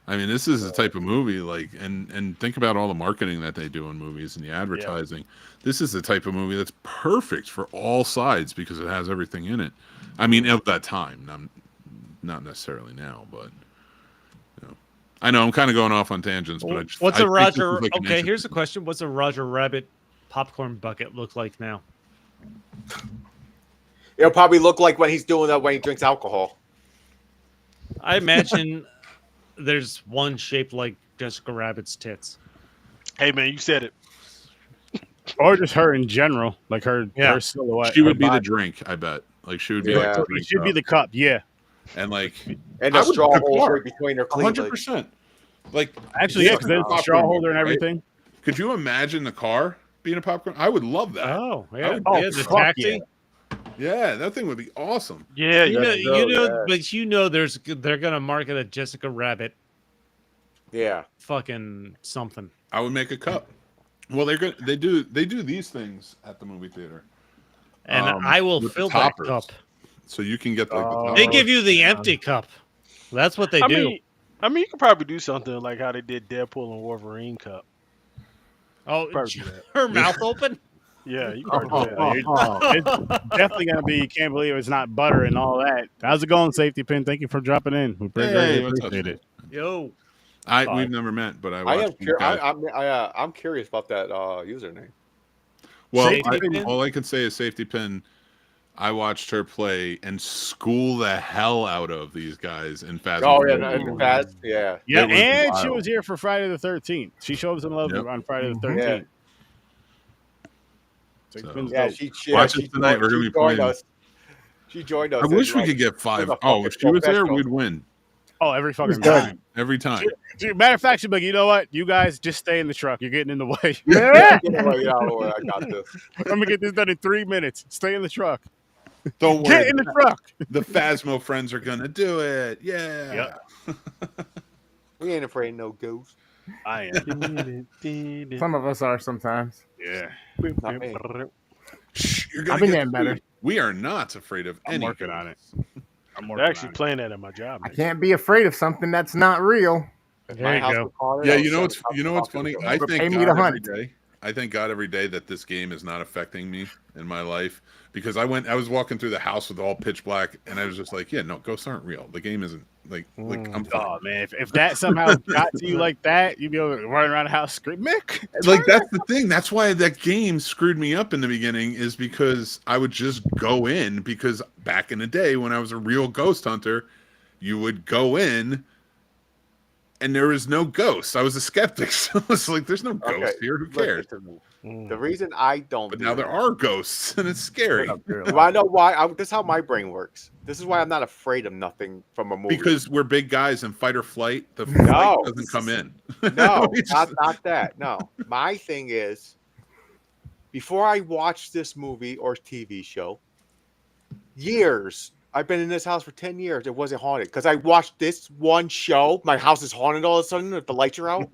I mean, this is the type of movie and think about all the marketing that they do in movies and the advertising. This is the type of movie that's perfect for all sides because it has everything in it. I mean, at that time, not necessarily now, but I know I'm kind of going off on tangents, but What's I a think Roger? this is like an Okay, here's a interesting- question: what's a Roger Rabbit popcorn bucket look like now? It'll probably look like when he's doing that when he drinks alcohol. I imagine there's one shaped like Jessica Rabbit's tits. Hey man, you said it. Or just her in general, like her silhouette. She her would be the body. drink, I bet. Like she would be Yeah. like the It drink should be cup. the cup, yeah. And like And I the would straw put holes car. right between her cleavage. 100%. Like Actually, yeah, because there's a straw holder and right? everything. Could you imagine the car being a popcorn? I would love that. Oh, I yeah, would- yeah, the fuck taxi. Yeah, that thing would be awesome. Yeah, You know, yeah. they're gonna market a Jessica Rabbit Yeah. fucking something. I would make a cup. Well, they do these things at the movie theater. And I will with the fill that toppers. cup. So you can get like the Oh. top. They give you the empty cup. That's what they do. I mean, you could probably do something like how they did Deadpool and Wolverine cup. Oh, Probably do that. her mouth open. Yeah, you could probably do that. Yeah, it's definitely gonna be. You can't believe it's not butter and all that. How's it going, Safety Pin? Thank you for dropping in. We Hey, what's up? appreciate it. Yo, We've never met, but I I watched am you guys. I'm curious about that username. Well, Safety Pin? all I can say is Safety Pin. I watched her play and school the hell out of these guys in Phasm. Oh yeah, fast. Yeah. Yeah, It was and she wild. was here for Friday the 13th. She showed some love Yep. on Friday the 13th. Safety So- Pin's Yeah, dope. Watch it tonight. We're gonna be joined playing. us. She joined us. I wish and, we like, could get 5. a Oh, if fucking she was there, professional. we'd win Oh, every fucking good. time. every time. Matter of fact, she'd be like, you know what? You guys just stay in the truck. You're getting in the way. Yeah. Get away, get out of the way. I got this. I'm gonna get this done in 3 minutes. Stay in the truck. Don't Get worry. in the truck. The Phasmo friends are gonna do it. Yeah. Yep. We ain't afraid of no ghosts. I am. Some of us are sometimes. Yeah. Not me. Shh, you're gonna I've been get getting better. food. We are not afraid of I'm any. working on it. I'm They're working actually on it. playing that at my job. I man. can't be afraid of something that's not real. there you go. Yeah, you know what's funny? I Pay thank me God to every hunt. day. I thank God every day that this game is not affecting me in my life because I was walking through the house with all pitch black and I was just like, yeah, no, ghosts aren't real. The game isn't like I'm fine. Oh man, if that somehow got to you like that, you'd be able to run around the house screaming, Mick. Like that's the thing. That's why that game screwed me up in the beginning is because I would just go in because back in the day when I was a real ghost hunter, you would go in and there was no ghosts. I was a skeptic. So I was like, there's no ghost here. Who cares? The reason I don't, But do now there that- are ghosts and it's scary. Well, I know why. This is how my brain works. This is why I'm not afraid of nothing from a movie. Because we're big guys and fight or flight, the No. flight doesn't come in. No, We just- not that. No, my thing is, before I watch this movie or TV show, years. I've been in this house for 10 years. It wasn't haunted because I watched this one show. My house is haunted all of a sudden if the lights are out.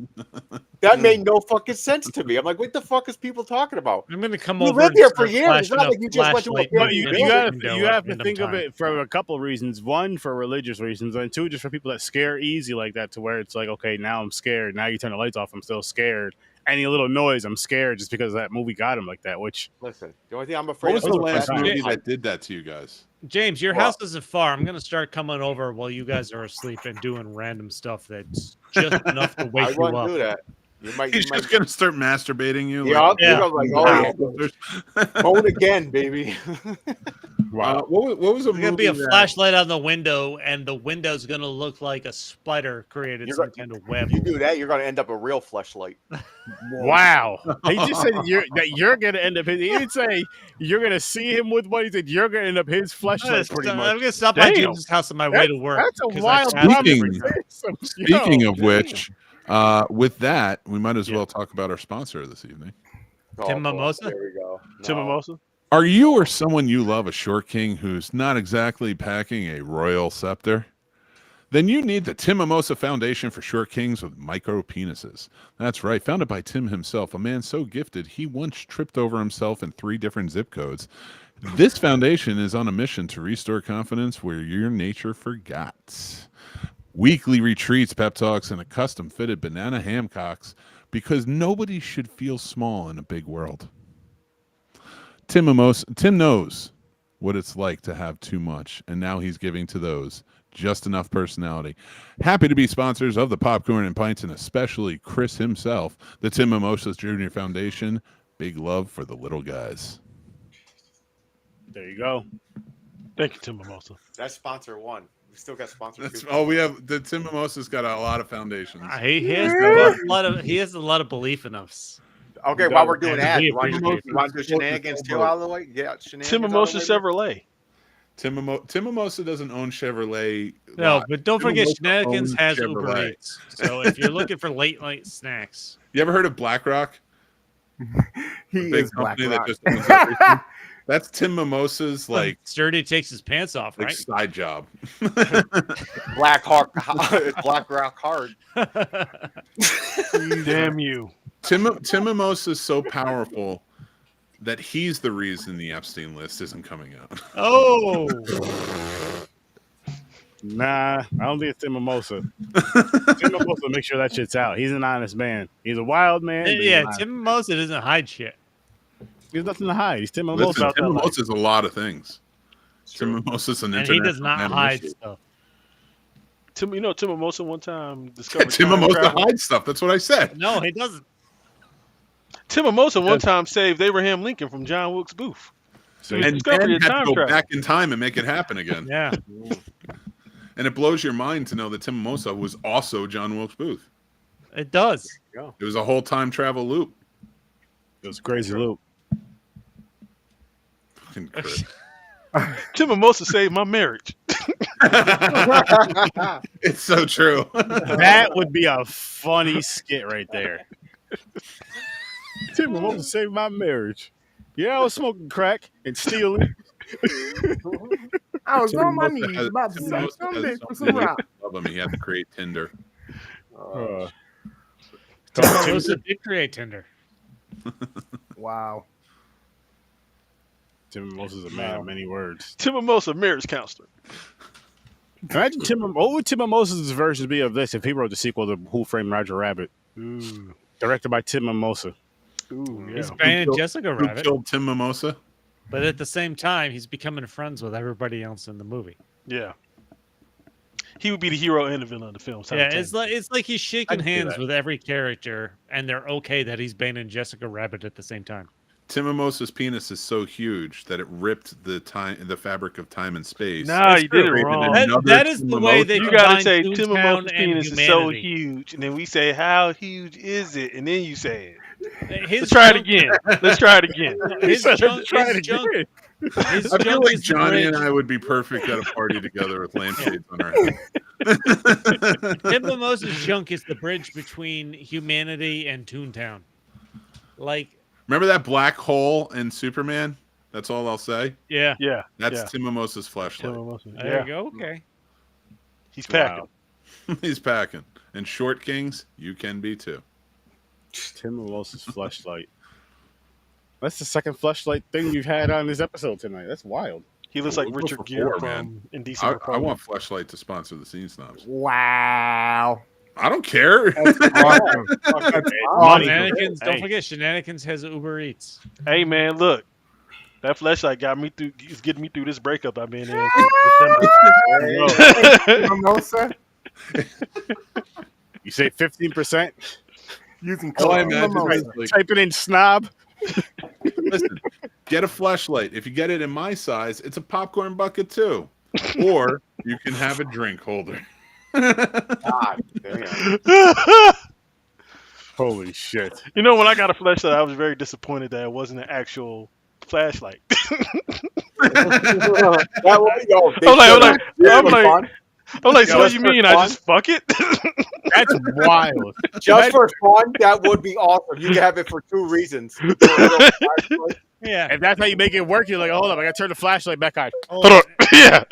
That made no fucking sense to me. I'm like, what the fuck is people talking about? I'm gonna come You over. lived and here for start years. It's flashing not a like you just went to a flashlight But But you- in you the have window you have at to random think of time. it for a couple of reasons. One, for religious reasons, and two, just for people that scare easy like that, to where it's like, okay, now I'm scared. Now you turn the lights off, I'm still scared. Any little noise, I'm scared just because that movie got him like that. Which Listen, the only thing I'm afraid What was of the is last that- movie that did that to you guys? James, your What? house isn't far. I'm gonna start coming over while you guys are asleep and doing random stuff that's just enough to I wake you wouldn't up. do that. You might. He's You might just gonna start masturbating you. yeah, Yeah. I'm like, oh, phone again, baby. What was a There's movie gonna be a that- flashlight on the window, and the window's gonna look like a spider created You're some right. kind of web. You do that, you're going to end up a real fleshlight. wow, he just said you're gonna end up. He didn't say you're gonna see him with one. He said you're gonna end up his fleshlight. Pretty I'm much. gonna stop by Damn. James' house on my way to work. That's a 'cause I wild passed promise. Speaking- Yo, Speaking of which, with that, we might as well talk about our sponsor this evening. Tim boy, Mimosa? There we go. Tim No. Mimosa? Are you or someone you love a short king who's not exactly packing a royal scepter? Then you need the Tim Mimosa Foundation for Short Kings with Micro Penises. That's right, founded by Tim himself, a man so gifted he once tripped over himself in 3 different zip codes. This foundation is on a mission to restore confidence where your nature forgot. weekly retreats, pep talks, and a custom fitted banana hamcocks because nobody should feel small in a big world. Tim knows what it's like to have too much, and now he's giving to those just enough personality. Happy to be sponsors of the Popcorn and Pints, and especially Chris himself, the Tim Mimosas Jr. Foundation. Big love for the little guys. There you go. Thank you, Tim Mimosa. That's sponsor 1. We still got sponsor 2. Oh, we have the Tim Mimosas got a lot of foundations. He has a lot of belief in us. Okay, while we're doing And that, we you want appreciate to do shenanigans too out of the way? Yeah, shenanigans. Tim Mimosa Chevrolet. Tim Mimosa doesn't own Chevrolet. No, lot. but don't Tim forget, Mimosa Shenanigans owns has Uber Chevrolet. Eats. So if you're looking for late night snacks, You ever heard of BlackRock? He Big is Black company that Rock. just owns everything. That's Tim Mimosa's like Sturdy takes his pants off, right? side job. Black Hawk, Black Rock Hard. Damn you. Tim Mimosa is so powerful that he's the reason the Epstein list isn't coming out. Oh, Nah, I don't think it's Tim Mimosa. Tim Mimosa make sure that shit's out. He's an honest man. He's a wild man. but he's yeah. honest. Tim Mimosa doesn't hide shit. There's nothing to hide. He's Tim Mimosa. Listen, Tim Mimosa is a lot of things. Tim Mimosa's an And he does not international hide issue. stuff. Tim Mimosa one time discovered Tim time Mimosa travel. hides stuff. That's what I said. No, he doesn't. Tim Mimosa one time saved Abraham Lincoln from John Wilkes Booth. And discovery then of had time to go travel. back in time and make it happen again. Yeah. And it blows your mind to know that Tim Mimosa was also John Wilkes Booth. It does. It was a whole time travel loop. It was a crazy loop. Fucking Chris. Tim Mimosa saved my marriage. It's so true. That would be a funny skit right there. Tim Mimosa saved my marriage. Yeah, I was smoking crack and stealing. I was Tim on my Mimosa knees has- about to Tim suck Mimosa some has dick for something some to do rock. with him. He had to create Tinder. Tim Mimosa did create Tinder. Wow. Tim Mimosa's a man of many words. Tim Mimosa, marriage counselor. Imagine what would Tim Mimosa's version be of this if he wrote the sequel to Who Framed Roger Rabbit? Ooh, Directed by Tim Mimosa. ooh, yeah. He's banging Jessica Who Rabbit, killed Tim Mimosa? but at the same time, he's becoming friends with everybody else in the movie. Yeah. He would be the hero and the villain of the film. Yeah, it's like he's shaking can see hands that. with every character, and they're okay that he's banging Jessica Rabbit at the same time. Tim Mimosa's penis is so huge that it ripped the fabric of time and space. Nah, It's you did it created wrong. another That is Tim the way Mimosa. they you gotta combine say Tim Toontown Mimosa's and penis is so humanity. huge, and then we say how huge is it, and then you say it. His Let's try it junk- again. Let's try it again. His junk, Try his it junk, again. his I feel junk like is the Johnny and bridge. I would be perfect at a party together with lampshades on our head. Tim Mimosa's junk is the bridge between humanity and Toontown. Like, Remember that black hole in Superman? That's all I'll say. yeah, Yeah, That's yeah. Tim Mimosa's Tim flashlight. Mimosa. there Yeah, you go. Okay. he's packing. Wow. He's packing. And short kings, you can be too. Tim Mimosa's fleshlight. That's the second fleshlight thing you've had on this episode tonight. That's wild. He looks We'll like go Richard for Gere four, from man. Indecent I Republic. want Fleshlight to sponsor the Scene Snobs. Wow. I don't care. That's awesome. That's awesome. Shenanigans. Don't Hey. forget, Shenanigans has Uber Eats. Hey man, look, that flashlight got me through. Is getting me through this breakup I've been in. December. Mimosa You say 15%? using All I code imagine Mimosa. is like, Type it in snob. listen, get a flashlight. If you get it in my size, it's a popcorn bucket too. Or you can have a drink holder. God damn. Holy shit. You know, when I got a flashlight, I was very disappointed that it wasn't an actual flashlight. That would be yo, they I'm like- should- I'm like- yeah, I'm for like- fun. I'm like, so Yo, what you that's mean? for I fun. just fuck it? That's wild. Just for fun, that would be awesome. You can have it for two reasons. Yeah. If that's how you make it work, you're like, hold up, I gotta turn the flashlight back on. Hold on. Yeah.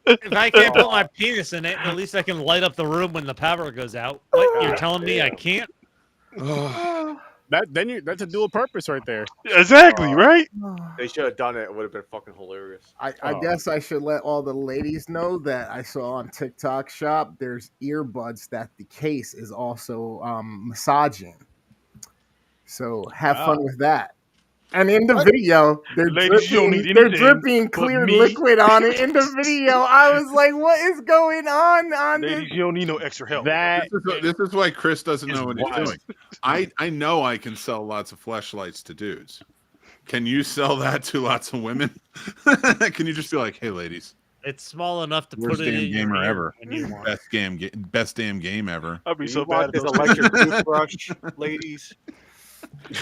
If I can't put my penis in it, at least I can light up the room when the power goes out. What? You're telling me I can't? That's a dual purpose right there. Exactly, right? They should have done it. It would have been fucking hilarious. I Oh. guess I should let all the ladies know that I saw on TikTok shop there's earbuds that the case is also massaging. So have Wow. fun with that. And in the video, Ladies, you don't need they're anything dripping but clear me. liquid on it in the video. I was like, what is going on this? Ladies, you don't need no extra help. That This is why Chris doesn't is know what he's wild. doing. I know I can sell lots of fleshlights to dudes. Can you sell that to lots of women? Can you just be like, hey, ladies, It's small enough to worst put it damn in your gamer ear ever, when you want. best damn game ever. I'd be You so want bad. this electric toothbrush, ladies?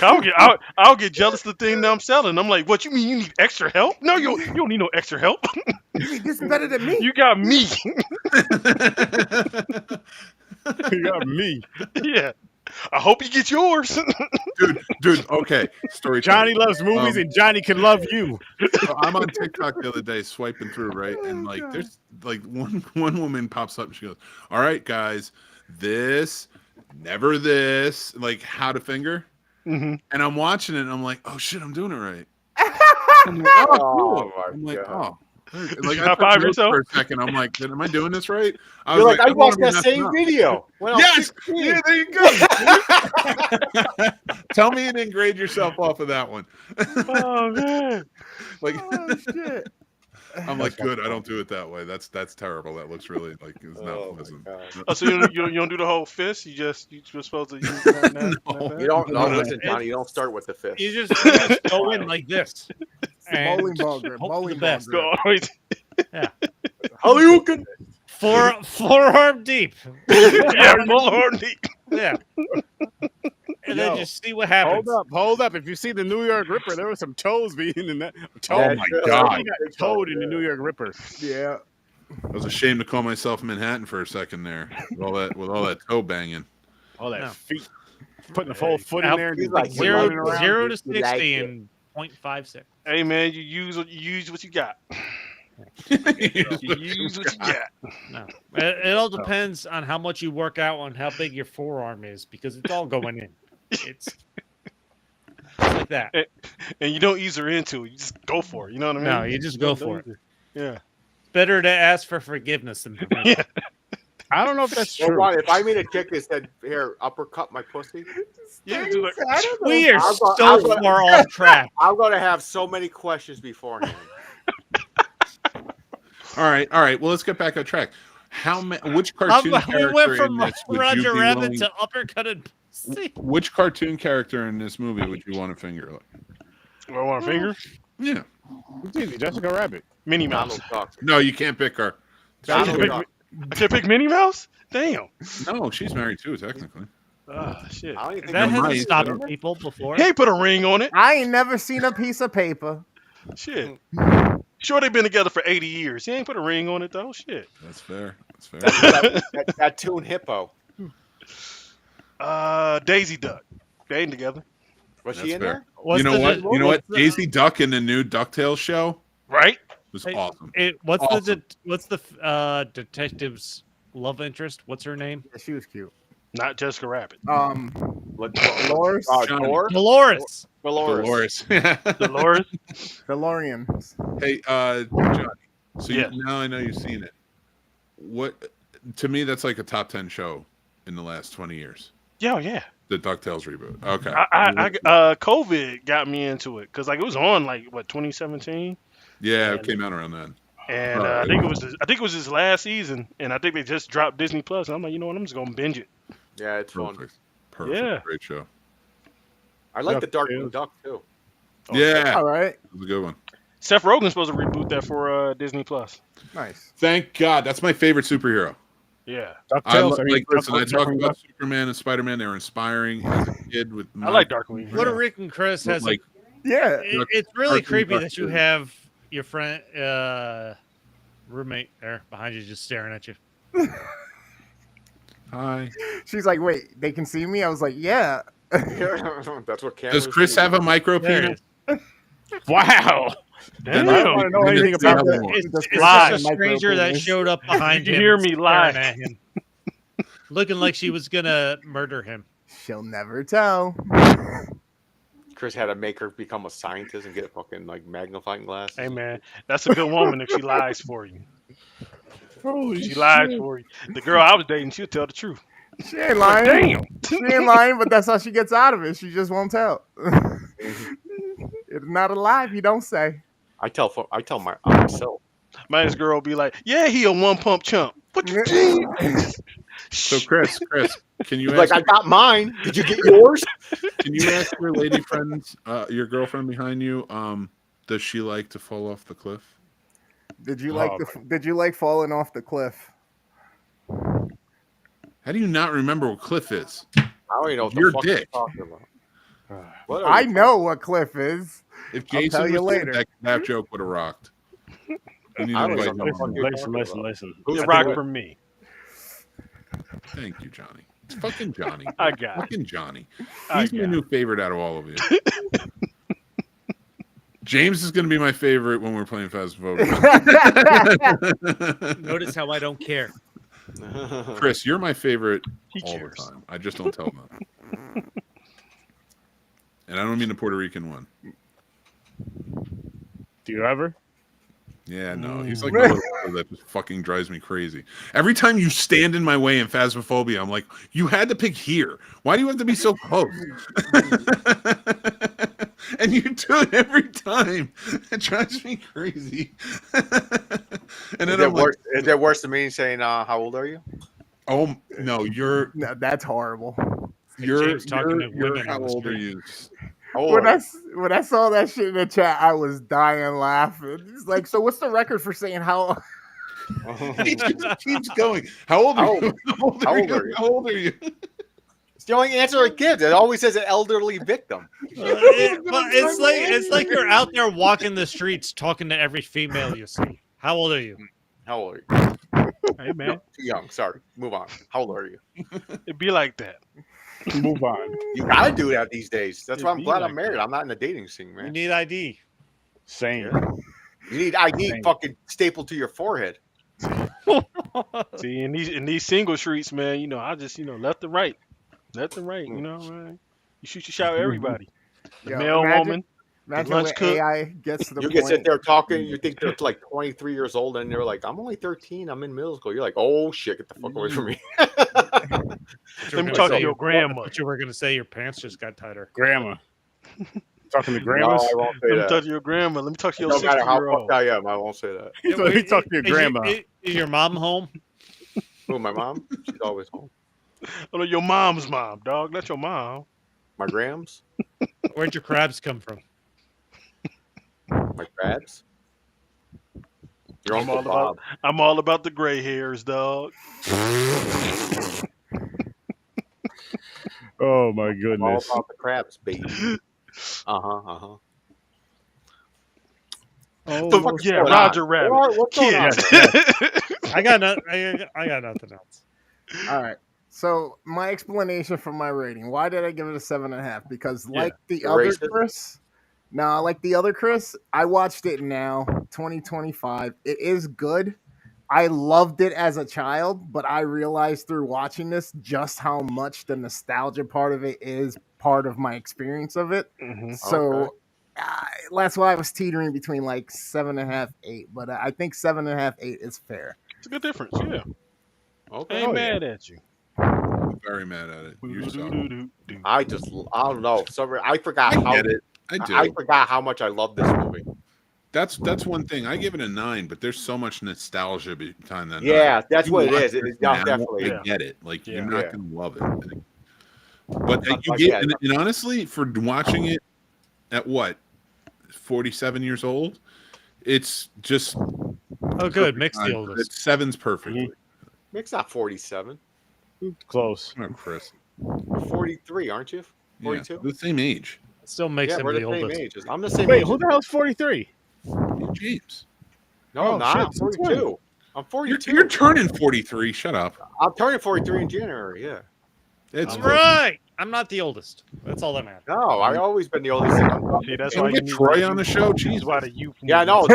I'll get jealous of the thing that I'm selling. I'm like, what you mean you need extra help? No, you don't need no extra help. This is better than me. You got me. you got me. Yeah. I hope you get yours. dude. Okay, story. Johnny loves movies, and Johnny can love you. So I'm on TikTok the other day swiping through, right? And like there's like one woman pops up and she goes, all right, guys, this, never this, like how to finger. Mm-hmm. And I'm watching it and I'm like, oh shit, I'm doing it right. I'm like, Oh my I'm like, God. oh. Like You I high took five notes yourself? for a second. I'm like, am I doing this right? I You're like, I don't wanna watched be that messing same up. video. When I was Yes, 16. yeah, there you go. Tell me you didn't grade yourself off of that one. Oh man. Like, Oh shit. I'm like, good. I don't do it that way. That's terrible. That looks really like it's not Oh, my pleasant. God. Oh, so you don't do the whole fist? You're supposed to use that. No. You don't. No, No. listen, Johnny. You don't start with the fist. You just go in like this. And Bowling ball grip. hope for Bowling the ball best. grip. Go always. Hadouken! Forearm deep. Yeah, full horn deep. Yeah. And then Yo, just see what happens. Hold up. If you see the New York Ripper, there were some toes being in that. Oh my God. He got toed in the New York Ripper. Yeah. I was ashamed to call myself Manhattan for a second there with all that toe banging. All that No. feet. Putting the whole foot in Out- there. And He's like, just Zero, running around. 0 to You 60 like it. in 0.56. Hey man, you use what you got. You use what you got. No, it all depends on how much you work out on how big your forearm is because it's all going in. It's like that. And you don't ease her into it. You just go for it. You know what I mean? No, you just go for it. Yeah. It's better to ask for forgiveness than permission. Yeah. I don't know if that's Well, true. Ron, if I meet a chick that said, "Here, uppercut my pussy," Yeah. Do like, I don't know. We are I'll go- so I'll go- far off track. I'm gonna have so many questions beforehand. All right. Well, let's get back on track. Which cartoon We character went in from this would you Roger be Rabbit willing? to uppercutted pussy. Which cartoon character in this movie would you want to finger? I want a finger. Yeah. It's easy. Jessica Rabbit. Minnie Mouse. Donald Duck. No, you can't pick her. Donald Pick- Duck. I can't pick Minnie Mouse. Damn. No, she's married too, technically. Ah, shit. I don't even think That You're hasn't right. stopped people before. He ain't put a ring on it. I ain't never seen a piece of paper. Shit. Sure, they've been together for 80 years. He ain't put a ring on it though. Shit. That's fair. that Toon Hippo. Daisy Duck. They ain't together, Was That's she in fair. there? What's You know the- what? You know what? what's the- Daisy Duck in the new DuckTales show right? was Hey, awesome. What's Awesome. the detective's love interest? What's her name? Yeah, she was cute. Not Jessica Rabbit. Dolores. Johnny. Thor? Dolores. Dolores. Dolores. DeLorean. Hey, Johnny. So Yeah. now I know you've seen it. What? To me, that's like a top 10 show in the last 20 years. Yeah. The DuckTales reboot. Okay. COVID got me into it because like it was on like what 2017, Yeah, it came out around then. and I think it was his last season, and I think they just dropped Disney Plus. And I'm like, you know what? I'm just gonna binge it. Yeah, it's fun. Perfect. Yeah. Great show. I like the Duck Darkwing too. Duck too. Yeah. All right. It was a good one. Seth Rogen's supposed to reboot that for Disney Plus. Nice. Thank God. That's my favorite superhero. Yeah, DuckTales. Listen, I talk Darkwing about Duck. Superman and Spider-Man. They were inspiring as a kid. With I like Darkwing. Puerto Rican Chris has like Yeah. it's really Darkwing creepy Duck that you too. have your friend roommate there behind you just staring at you. hi. She's like, wait, they can see me? I was like, yeah. That's what cameras Does Chris do. have a micro There penis? it is. Wow. Damn. I don't want to know anything It's about the that. other one. It's Does Chris just have a a micro stranger that penis? showed up behind You him. hear me staring lie. at him, looking like she was gonna murder him. She'll never tell. Chris had to make her become a scientist and get fucking like magnifying glasses. Hey man, that's a good woman if she lies for you. Holy She lies shit. for you. The girl I was dating, she'll tell the truth. She ain't Like, lying. damn. She ain't lying, but that's how she gets out of it. She just won't tell. It's not a lie if you don't say. I tell myself. My ex girl be like, "Yeah, he a one pump chump." What you mean? So Chris, can you Like, ask? I got mine. Did you get yours? Can you ask your lady friends, your girlfriend behind you, does she like to fall off the cliff? Did you like falling off the cliff? How do you not remember what cliff is? I don't even know what Your the fuck dick. you're talking about. What are I you know what cliff is. If I'll Jason tell was you here, later. that joke would have rocked. We need to I don't invite know him what the fuck on. you're Listen, talking listen, about. listen. It I rock think for me. Thank you, Johnny. It's fucking Johnny. I got it. Fucking Johnny. I He's my got new favorite out of all of you. James is going to be my favorite when we're playing Phasmophobia. Notice how I don't care. Chris, you're my favorite He all cares. the time. I just don't tell them. And I don't mean the Puerto Rican one. Do you ever? Yeah, no. He's like a little brother that just fucking drives me crazy. Every time you stand in my way in Phasmophobia, I'm like, you had to pick here. Why do you have to be so close? And you do it every time. It drives me crazy. And then I'm like, is that worse than me saying, how old are you? oh, no, you're No, that's horrible. James talking to you're women how on the old are street. you? How old When are you? when I saw that shit in the chat, I was dying laughing. It's like, so what's the record for saying how? He just keeps going. How old are you? How old are you? How old are you? It's the only answer it gives. It always says an elderly victim. It's like you're out there walking the streets talking to every female you see. How old are you? How old are you? Hey man, No, too young. Sorry. Move on. How old are you? it be like that. Move on. You gotta do that these days. That's why I'm It'd be glad like I'm married. that. I'm not in the dating scene, You man. need ID. Same. You need ID Same. fucking stapled to your forehead. See, in these single streets, man, you know, I just, you know, left and right. You know, man. You shoot your shot with everybody. The Yo, male woman, Imagine lunch when cook. AI gets to the You point. can sit there talking. You think they're like 23 years old, and they're like, "I'm only 13. I'm in middle school." You're like, "Oh shit, get the fuck away from me." Let me talk to your grandma. But you were going to say your pants just got tighter. Grandma. Talking to No, grandmas? I won't say Let me that. talk to your grandma. Let me talk to your No matter how 60-year-old. fucked I am, I won't say that. Let me talk to your grandma. Is your mom home? Who, my mom? She's always home. Oh, your mom's mom, dog. That's your mom. My grams, Where'd your crabs come from? my crabs. Your I'm Uncle all Bob. I'm all about the gray hairs, dog. Oh my All goodness. about the crabs, baby. Oh, But What's yeah, going Roger on? Rabbit. What's going on? Kids. I got nothing else. All right. So my explanation for my rating. Why did I give it a 7.5? Because like the You're other racist? Chris, like the other Chris, I watched it now, 2025. It is good. I loved it as a child, but I realized through watching this just how much the nostalgia part of it is part of my experience of it. Mhm. So that's why I was teetering between like 7.5, 8. But I think 7.5, 8 is fair. It's a good difference, yeah. I Okay. ain't mad at you. I'm very mad at it. You suck. Doo-doo-doo-doo-doo. I don't know. Sorry, I forgot I how get it. I do. I forgot how much I love this movie. That's one thing. I give it a 9, but there's so much nostalgia behind that. Yeah, 9. that's You what it watch is. this Yeah, now, definitely. I get it. Like Yeah. you're not Yeah. gonna love it. But you Like, get, yeah. and honestly, for watching it at what 47 years old, it's just Oh, good. Mixed the oldest. It's 7's perfectly. Mick's not 47. close. Come on, Chris. You're 43, aren't you? Yeah, 42? the same age. Still makes Yeah, him we're the the same oldest. age. I'm the same Wait, age. who the hell's 43? James, No, Oh, I'm not. shit, I'm since 42. I'm 42. you're turning 43. Shut up. I'm turning 43 in January. Yeah. It's That's close. right. I'm not the oldest. That's all that matters. No, I always been the oldest. See, that's Can why we you get need Troy the on the youth. show? That's Jesus. why the youth. Yeah, no,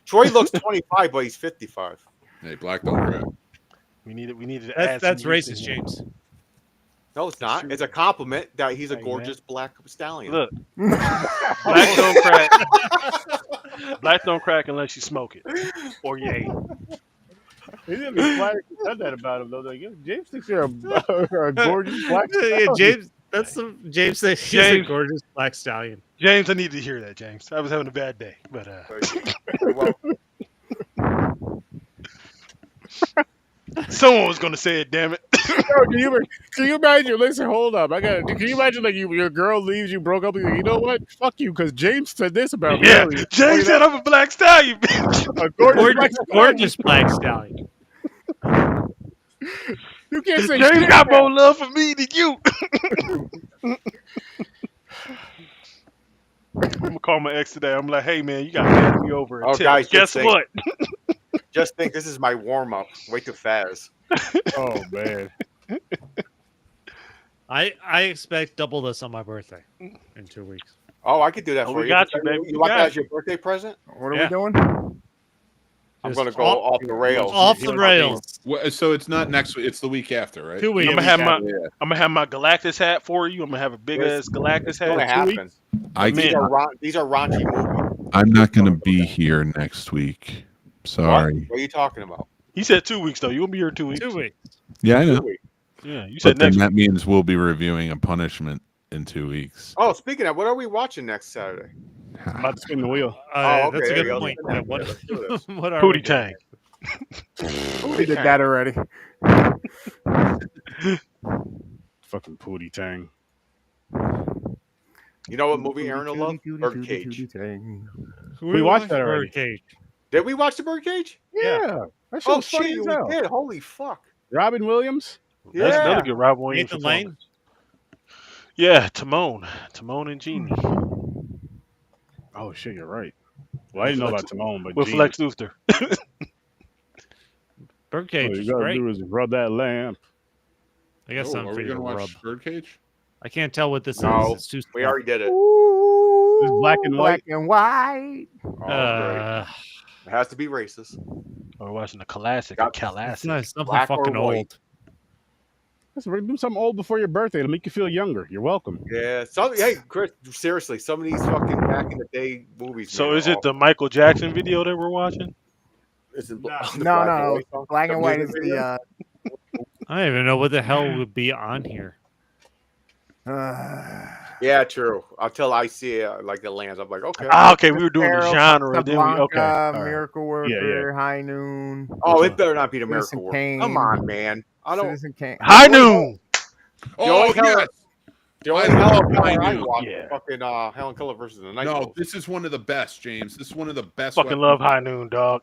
Troy looks 25, but he's 55. Hey, black don't crack. We needed to add That's some youth in racist, here. James. No, it's not. It's a compliment that he's a Hey, gorgeous black stallion. Look, blacks don't crack. Blacks don't crack unless you smoke it or you ate it. He's gonna be flattered if you said that about him though. Like, yo, James thinks you're a gorgeous black. Yeah, stallion. James. That's the James says he's a James. gorgeous black stallion. James, I need to hear that, James. I was having a bad day, but Well, someone was gonna say it. Damn it! Yo, can you imagine? Listen, hold up. Can you imagine like your girl leaves you, broke up? With you know what? Fuck you, because James said this about me Yeah, earlier. James said I'm a black stallion. Bitch. A gorgeous, black Gorgeous black stallion. You can't say James shit. got more love for me than you. I'm gonna call my ex today. I'm like, hey man, you got mad at me over a Oh, tip. guys, Guess just think. what? just think this is my warm up. Wait till Faz. Oh man. I expect double this on my birthday in 2 weeks. Oh, I could do that Oh, for we you. got you, baby. You We want got that as your birthday present? What are Yeah. we doing? I'm Just gonna go off- off the rails. Off the rails. Well, so it's not next week; it's the week after, right? 2 weeks. I'm gonna have my Yeah. I'm gonna have my Galactus hat for you. I'm gonna have a big ass Galactus It's gonna hat. happen. I Man. These are raunchy movies. I'm not going to be here next week. Sorry. What are you talking about? He said 2 weeks though. You gonna be here in 2 weeks? 2 weeks. Yeah, I know. 2 weeks. Yeah, you said But then next. that means we'll be reviewing a punishment in 2 weeks. Oh, speaking of, what are we watching next Saturday? I'm about to spin the wheel. Oh, okay, That's a there you good go. point. Yeah, Yeah, what, let's do this. what are we Pootie doing? Tang. We did that already. Fucking Pootie Tang. You know what movie Aaron will love? Birdcage. We watched that already. Birdcage. Did we watch the Birdcage? Yeah. That shit Oh was funny shit, as we hell. did. Holy fuck. Robin Williams. Yeah. That's another good Rob Williams Nathan Lane. performance. Yeah, Timon and Genie Oh shit, you're right. Well, I didn't know about Timon, but with Gene. Lex Luthor. Birdcage All is you gotta great. do is rub that lamp. I got Oh, something are for we you to going to rub. watch Birdcage? I can't tell what this No, is. It's too We small. already did it. This black and white. Black and white. Oh, great. It has to be racist. We're watching the classic, Got- It's Calacid. not something Black or fucking white. old. Let's do something old before your birthday. It'll make you feel younger. You're welcome. Yeah. Hey, Chris, seriously, some of these fucking back in the day movies. So man, is are it the Michael Jackson video that we're watching? Is it No, the no. song? Black The and white music is video? I don't even know what the hell would be on here. Yeah, true. Until I see it, like the lands, I'm like, okay. Ah, okay, we were doing the Arrow, genre. Then we Casablanca, okay. all right. Miracle Worker, High Noon, Oh, it better not be the Citizen Miracle Worker. Kane. Come on, man. I don't. Citizen Kane. High Noon. Oh, only Helen- yes. The only I Helen love Keller High I Noon. watched Yeah. was fucking Helen Keller versus the Night No, Wolves. this is one of the best, James. This is one of the best. Fucking weapons. love High Noon, dog.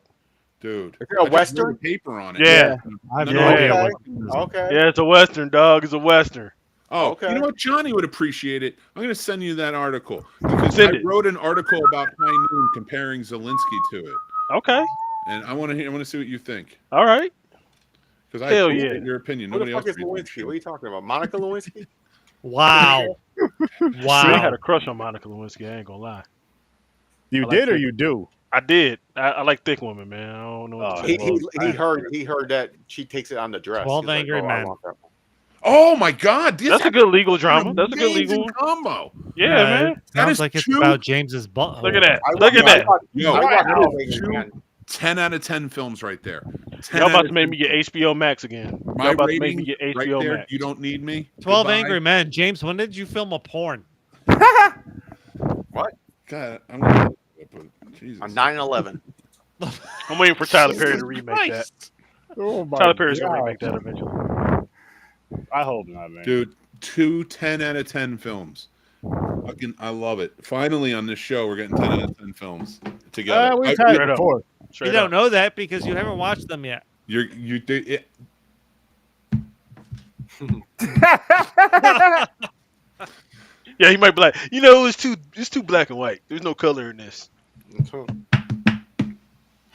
Dude. Is it I a just wrote Western? paper on it. Yeah. I have No, no yeah. idea Okay. what this is. Okay. Yeah, it's a Western, dog. It's a Western. Oh, Okay. you know what? Johnny would appreciate it. I'm going to send you that article because Send I it. wrote an article about High Noon comparing Zelensky to it, Okay. and I want to see what you think All right. because I Hell appreciate yeah. your opinion. Who the Nobody fuck else is reads that Lewinsky? shit. What are you talking about? Monica Lewinsky? Wow. I Wow. had a crush on Monica Lewinsky. I ain't gonna lie. You I like did or that. you do? I did. I like thick women, man. I don't know what to Oh, say. He heard that she takes it on the dress. 12 He's like, Angry oh, I Men. want that. Oh my God! This That's a good legal drama. That's a good amazing legal one. combo. Yeah, man. It That sounds is like it's two- about James's butt. Look at that. I Look at watched- that. Yo, I watched wow. 12 Angry Two- Men. 10 out of 10 films right there. 10 Y'all out about of to make 10. me get HBO Max again. My Y'all about to make rating me get right HBO there. Max. You don't need me. 12 Goodbye. Angry Men. James, when did you film a porn? God, I'm gonna. Jesus. On 9/11. I'm waiting for Tyler Perry to remake that. Christ. Oh my Tyler Perry's gonna God. remake that eventually. I hope not, man. Dude, 10 out of 10 films. Fucking, I love it. Finally, on this show, we're getting 10 out of 10 films together. We've I- had Straight it up. before. Straight You don't up. know that because you haven't watched them yet. you did it. Yeah, he might be like, you know, it's too black and white. There's no color in this.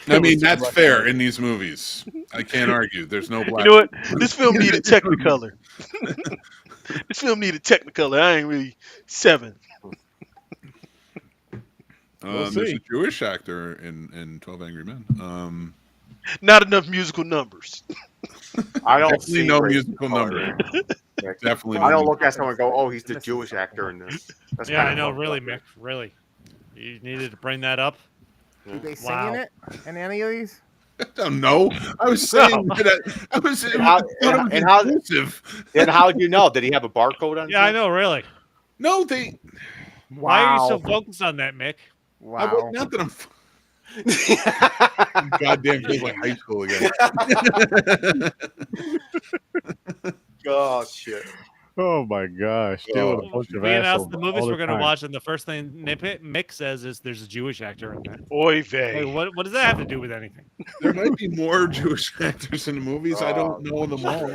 I mean, that's fair in these movies. I can't argue. There's no black. You know what? This film needed Technicolor. This film needed Technicolor. I ain't really 7. We'll There's see. a Jewish actor in 12 Angry Men. Not enough musical numbers. I don't Definitely see no race musical color. number. Definitely I no don't look musical. at someone and go, "Oh, he's the Missing Jewish something. actor in this." That's Yeah, kinda I know. fucked Really, up, Mick. Really, you needed to bring that up. Did they sing Wow. in it? In any of these? I don't know. I was saying that I was, And how- thought it was and how- inclusive. Then how do you know? Did he have a barcode on? Yeah, I his neck? know. Really. No, they. Why are you so Wow. focused on that, Mick? Wow. Not that I'm goddamn feels like high school again. Oh shit! Oh my gosh. Deal with a bunch of We announced assholes the movies all we're going to time. watch, and the first thing Mick says is there's a Jewish actor in there. Oy Like, vey. what does that have to do with anything? There might be more Jewish actors in the movies. I don't know them all.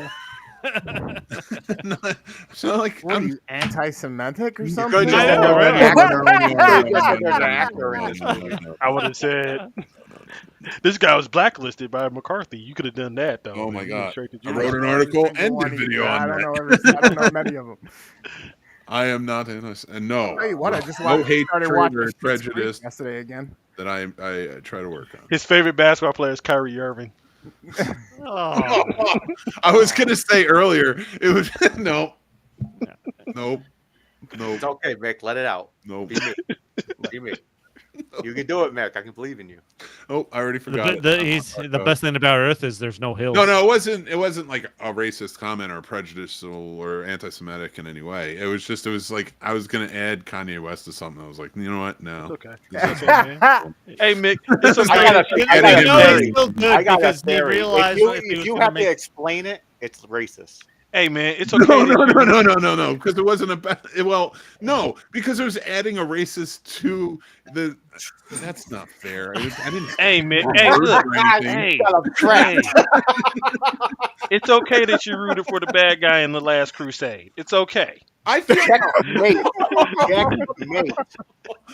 It's not like What are I'm. you, anti-Semitic or You something? could just I know, right? There's an actor in it. I would have said this guy was blacklisted by McCarthy. You could have done that though. Oh but my you went God. straight to I Jewish. wrote an article Every and single did one of video you. on I don't that. know. I don't know many of them. I am not innocent. And no, I'll tell you what, I just no watched, hatred started watching or Schitt's Creek prejudice yesterday again. that I try to work on. His favorite basketball player is Kyrie Irving. Oh, I was gonna say earlier, it was nope. Nope. It's okay, Mick. Let it out. Nope. Be me. Be me. You can do it, Mick. I can believe in you. Oh, I already forgot. the best thing about Earth is there's no hills. No, it wasn't like a racist comment or prejudicial or anti-Semitic in any way. It was like I was gonna add Kanye West to something. I was like, you know what? No. It's okay. It's okay, man. Hey Mick, it's okay. I got You I got a know theory. he's still good I got a because he theory. realized If that he you, was you gonna have make- to explain it, it's racist. Hey man, it's No, okay. no, because it wasn't about. Well, no, because it was adding a racist to the. That's not fair. I didn't. Hey Mick, hey look, hey, hey. It's okay that you rooted for the bad guy in the Last Crusade. It's okay. I feel. Mate. Mate.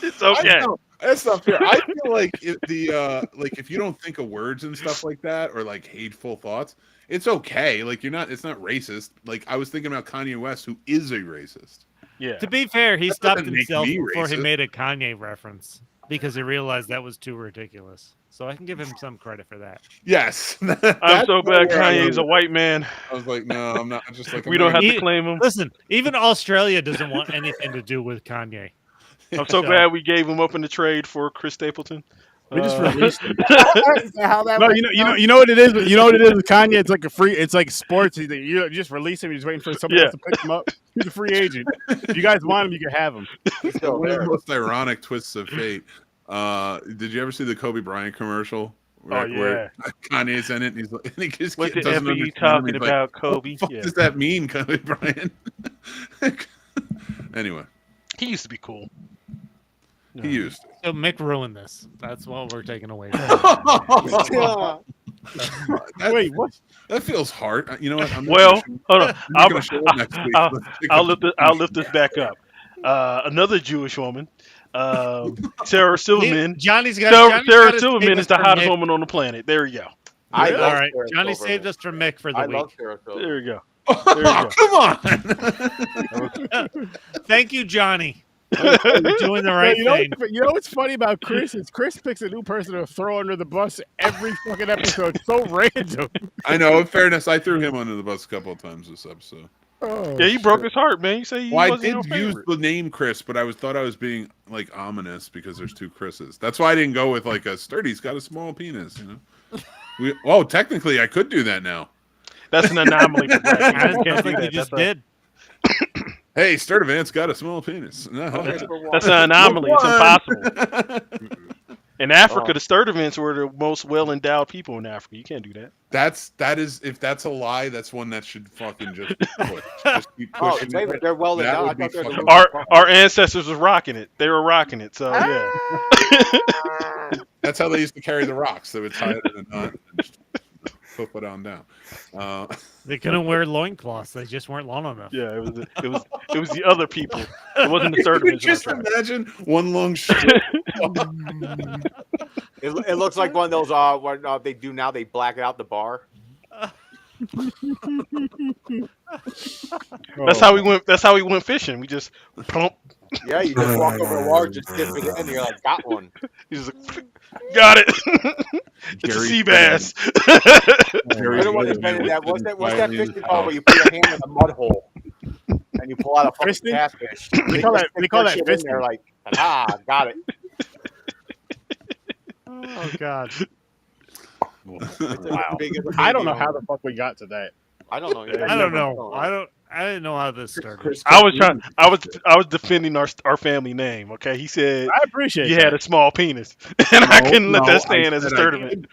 It's okay. That's not fair. I feel like if if you don't think of words and stuff like that or like hateful thoughts, it's okay. Like it's not racist. Like I was thinking about Kanye West, who is a racist. Yeah. To be fair, he That stopped doesn't make himself me before he racist. made a Kanye reference because he realized that was too ridiculous. So I can give him some credit for that. Yes. I'm so glad Kanye's a white man. I was like, no, I'm not. Just like We don't have He- to claim him. Listen, even Australia doesn't want anything to do with Kanye. I'm so glad we gave him up in the trade for Chris Stapleton. We just released him. Is that how that No, went you know what it is. You know what it is with Kanye. It's like it's like sports. You just release him. You're just waiting for somebody else to pick him up. He's a free agent. If you guys want him, you can have him. One of the most ironic twists of fate. Did you ever see the Kobe Bryant commercial? Where Kanye's in it, and he's like, and he just What the doesn't F are you understand him. talking He's like, about, what Kobe? the fuck Yeah. does that mean, Kobe Bryant? Anyway, He used to be cool. he used. So Mick ruined this. That's what we're taking away. That, Wait, what? that feels hard. You know what? I'm Well, hold on. I'm not gonna show it next week. I'll- Let's take I'll lift this back up. Another Jewish woman, Sarah Silverman. Johnny's got Sarah Silverman is the hottest woman on the planet. There you go. I All love right, Sarah Johnny Silverman. saved us from Mick for the I week. love Sarah Silverman. There you go. Come on. Thank you, Johnny. You're doing the right you know, thing. you know what's funny about Chris is Chris picks a new person to throw under the bus every fucking episode. So random. I know. In fairness, I threw him under the bus a couple of times this episode. Oh, Yeah, you broke his heart, man. You say he Well, I wasn't your did use favorite. the name Chris, but I thought I was being like ominous because there's two Chris's. That's why I didn't go with like a sturdy's got a small penis. You know. Technically, I could do that now. That's an anomaly for Brad. You Sounds can't do like you that. just That's did. Hey, Sturdivant's got a small penis. That's an anomaly. It's impossible. In Africa, the Sturdivants were the most well-endowed people in Africa. You can't do that. That is if that's a lie, that's one that should fucking just be pushed. Just keep Oh, pushing wait a it. minute, they're well That endowed. I would be thought they were the fucking- Our ancestors was rocking it. They were rocking it. So yeah. That's how they used to carry the rocks. They would tie it in a knot and just flip it on down. They couldn't wear loincloths. They just weren't long enough. Yeah, it was the other people. It wasn't the Can you Sturdivants. just imagine one long strip. It looks like one of those what they do now. They black out the bar. That's how we went. That's how we went fishing. We just pump, Yeah, you just walk over to Walmart, just dip it in, and you're like, got one. He's like, got it. It's a sea bass. You're the one that's been in that. What's that fishing called where you put your hand in a mud hole and you pull out a fucking Fisting? catfish? They call that shit in fisting. there like, got it. Oh God. Wow. Big as a I don't baby know how on the it. fuck we got to that. I don't know. I don't know. I didn't know how this started. I was defending our family name. Okay, he said I appreciate you that. had a small penis, and I couldn't let no, that stand I as a said I sturdivant.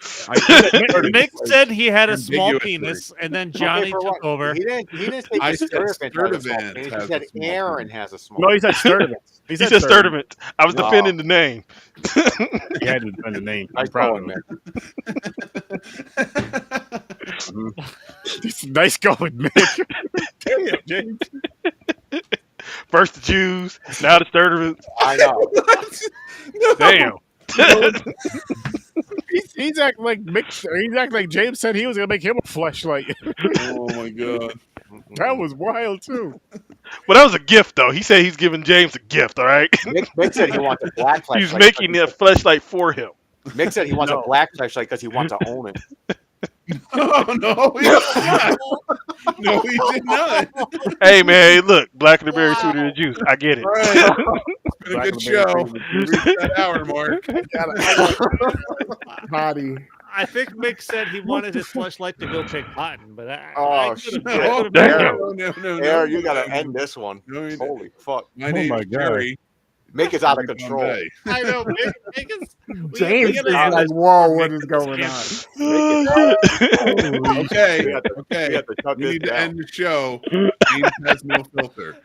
Mick said he had a small Ambiguously. penis, and then Johnny for took what? over. He didn't say I the said Sturdivant has a small Sturdivant penis. He has said a small Aaron penis. has a small No, he said Sturdivant. He said sturdivant. I was No. defending the name. He had to defend the name. Nice I'm proud going, of man. him. Nice going, Mick. Damn, James. First the Jews, now the sturdivant. I know. Damn. He's acting like Mick. He's acting like James said he was gonna make him a fleshlight. Oh my god. That was wild too. Well, that was a gift, though. He said he's giving James a gift. All right. Mick said he wants a black flashlight. He's making a fleshlight for him. Mick said he wants No. a black flashlight because he wants to own it. Oh no, he did not. No, he did not. Hey, man, look, black and the berry, sweeter than juice. I get it. Right. It's been a Black good Berry show. Cream. We reached that hour mark. Potty. I think Mick said he wanted his fleshlight to go pick cotton, but Oh, could've- No, I could've- Damn. no. Aaron, you got to end this one. No, you- Holy fuck. My name my is God. Jerry. Mick is out of from control. Bombay. I know. Mick is, James is like, whoa, what is going on? Okay, We have to okay. shut We this need to down. end the show. James has no filter.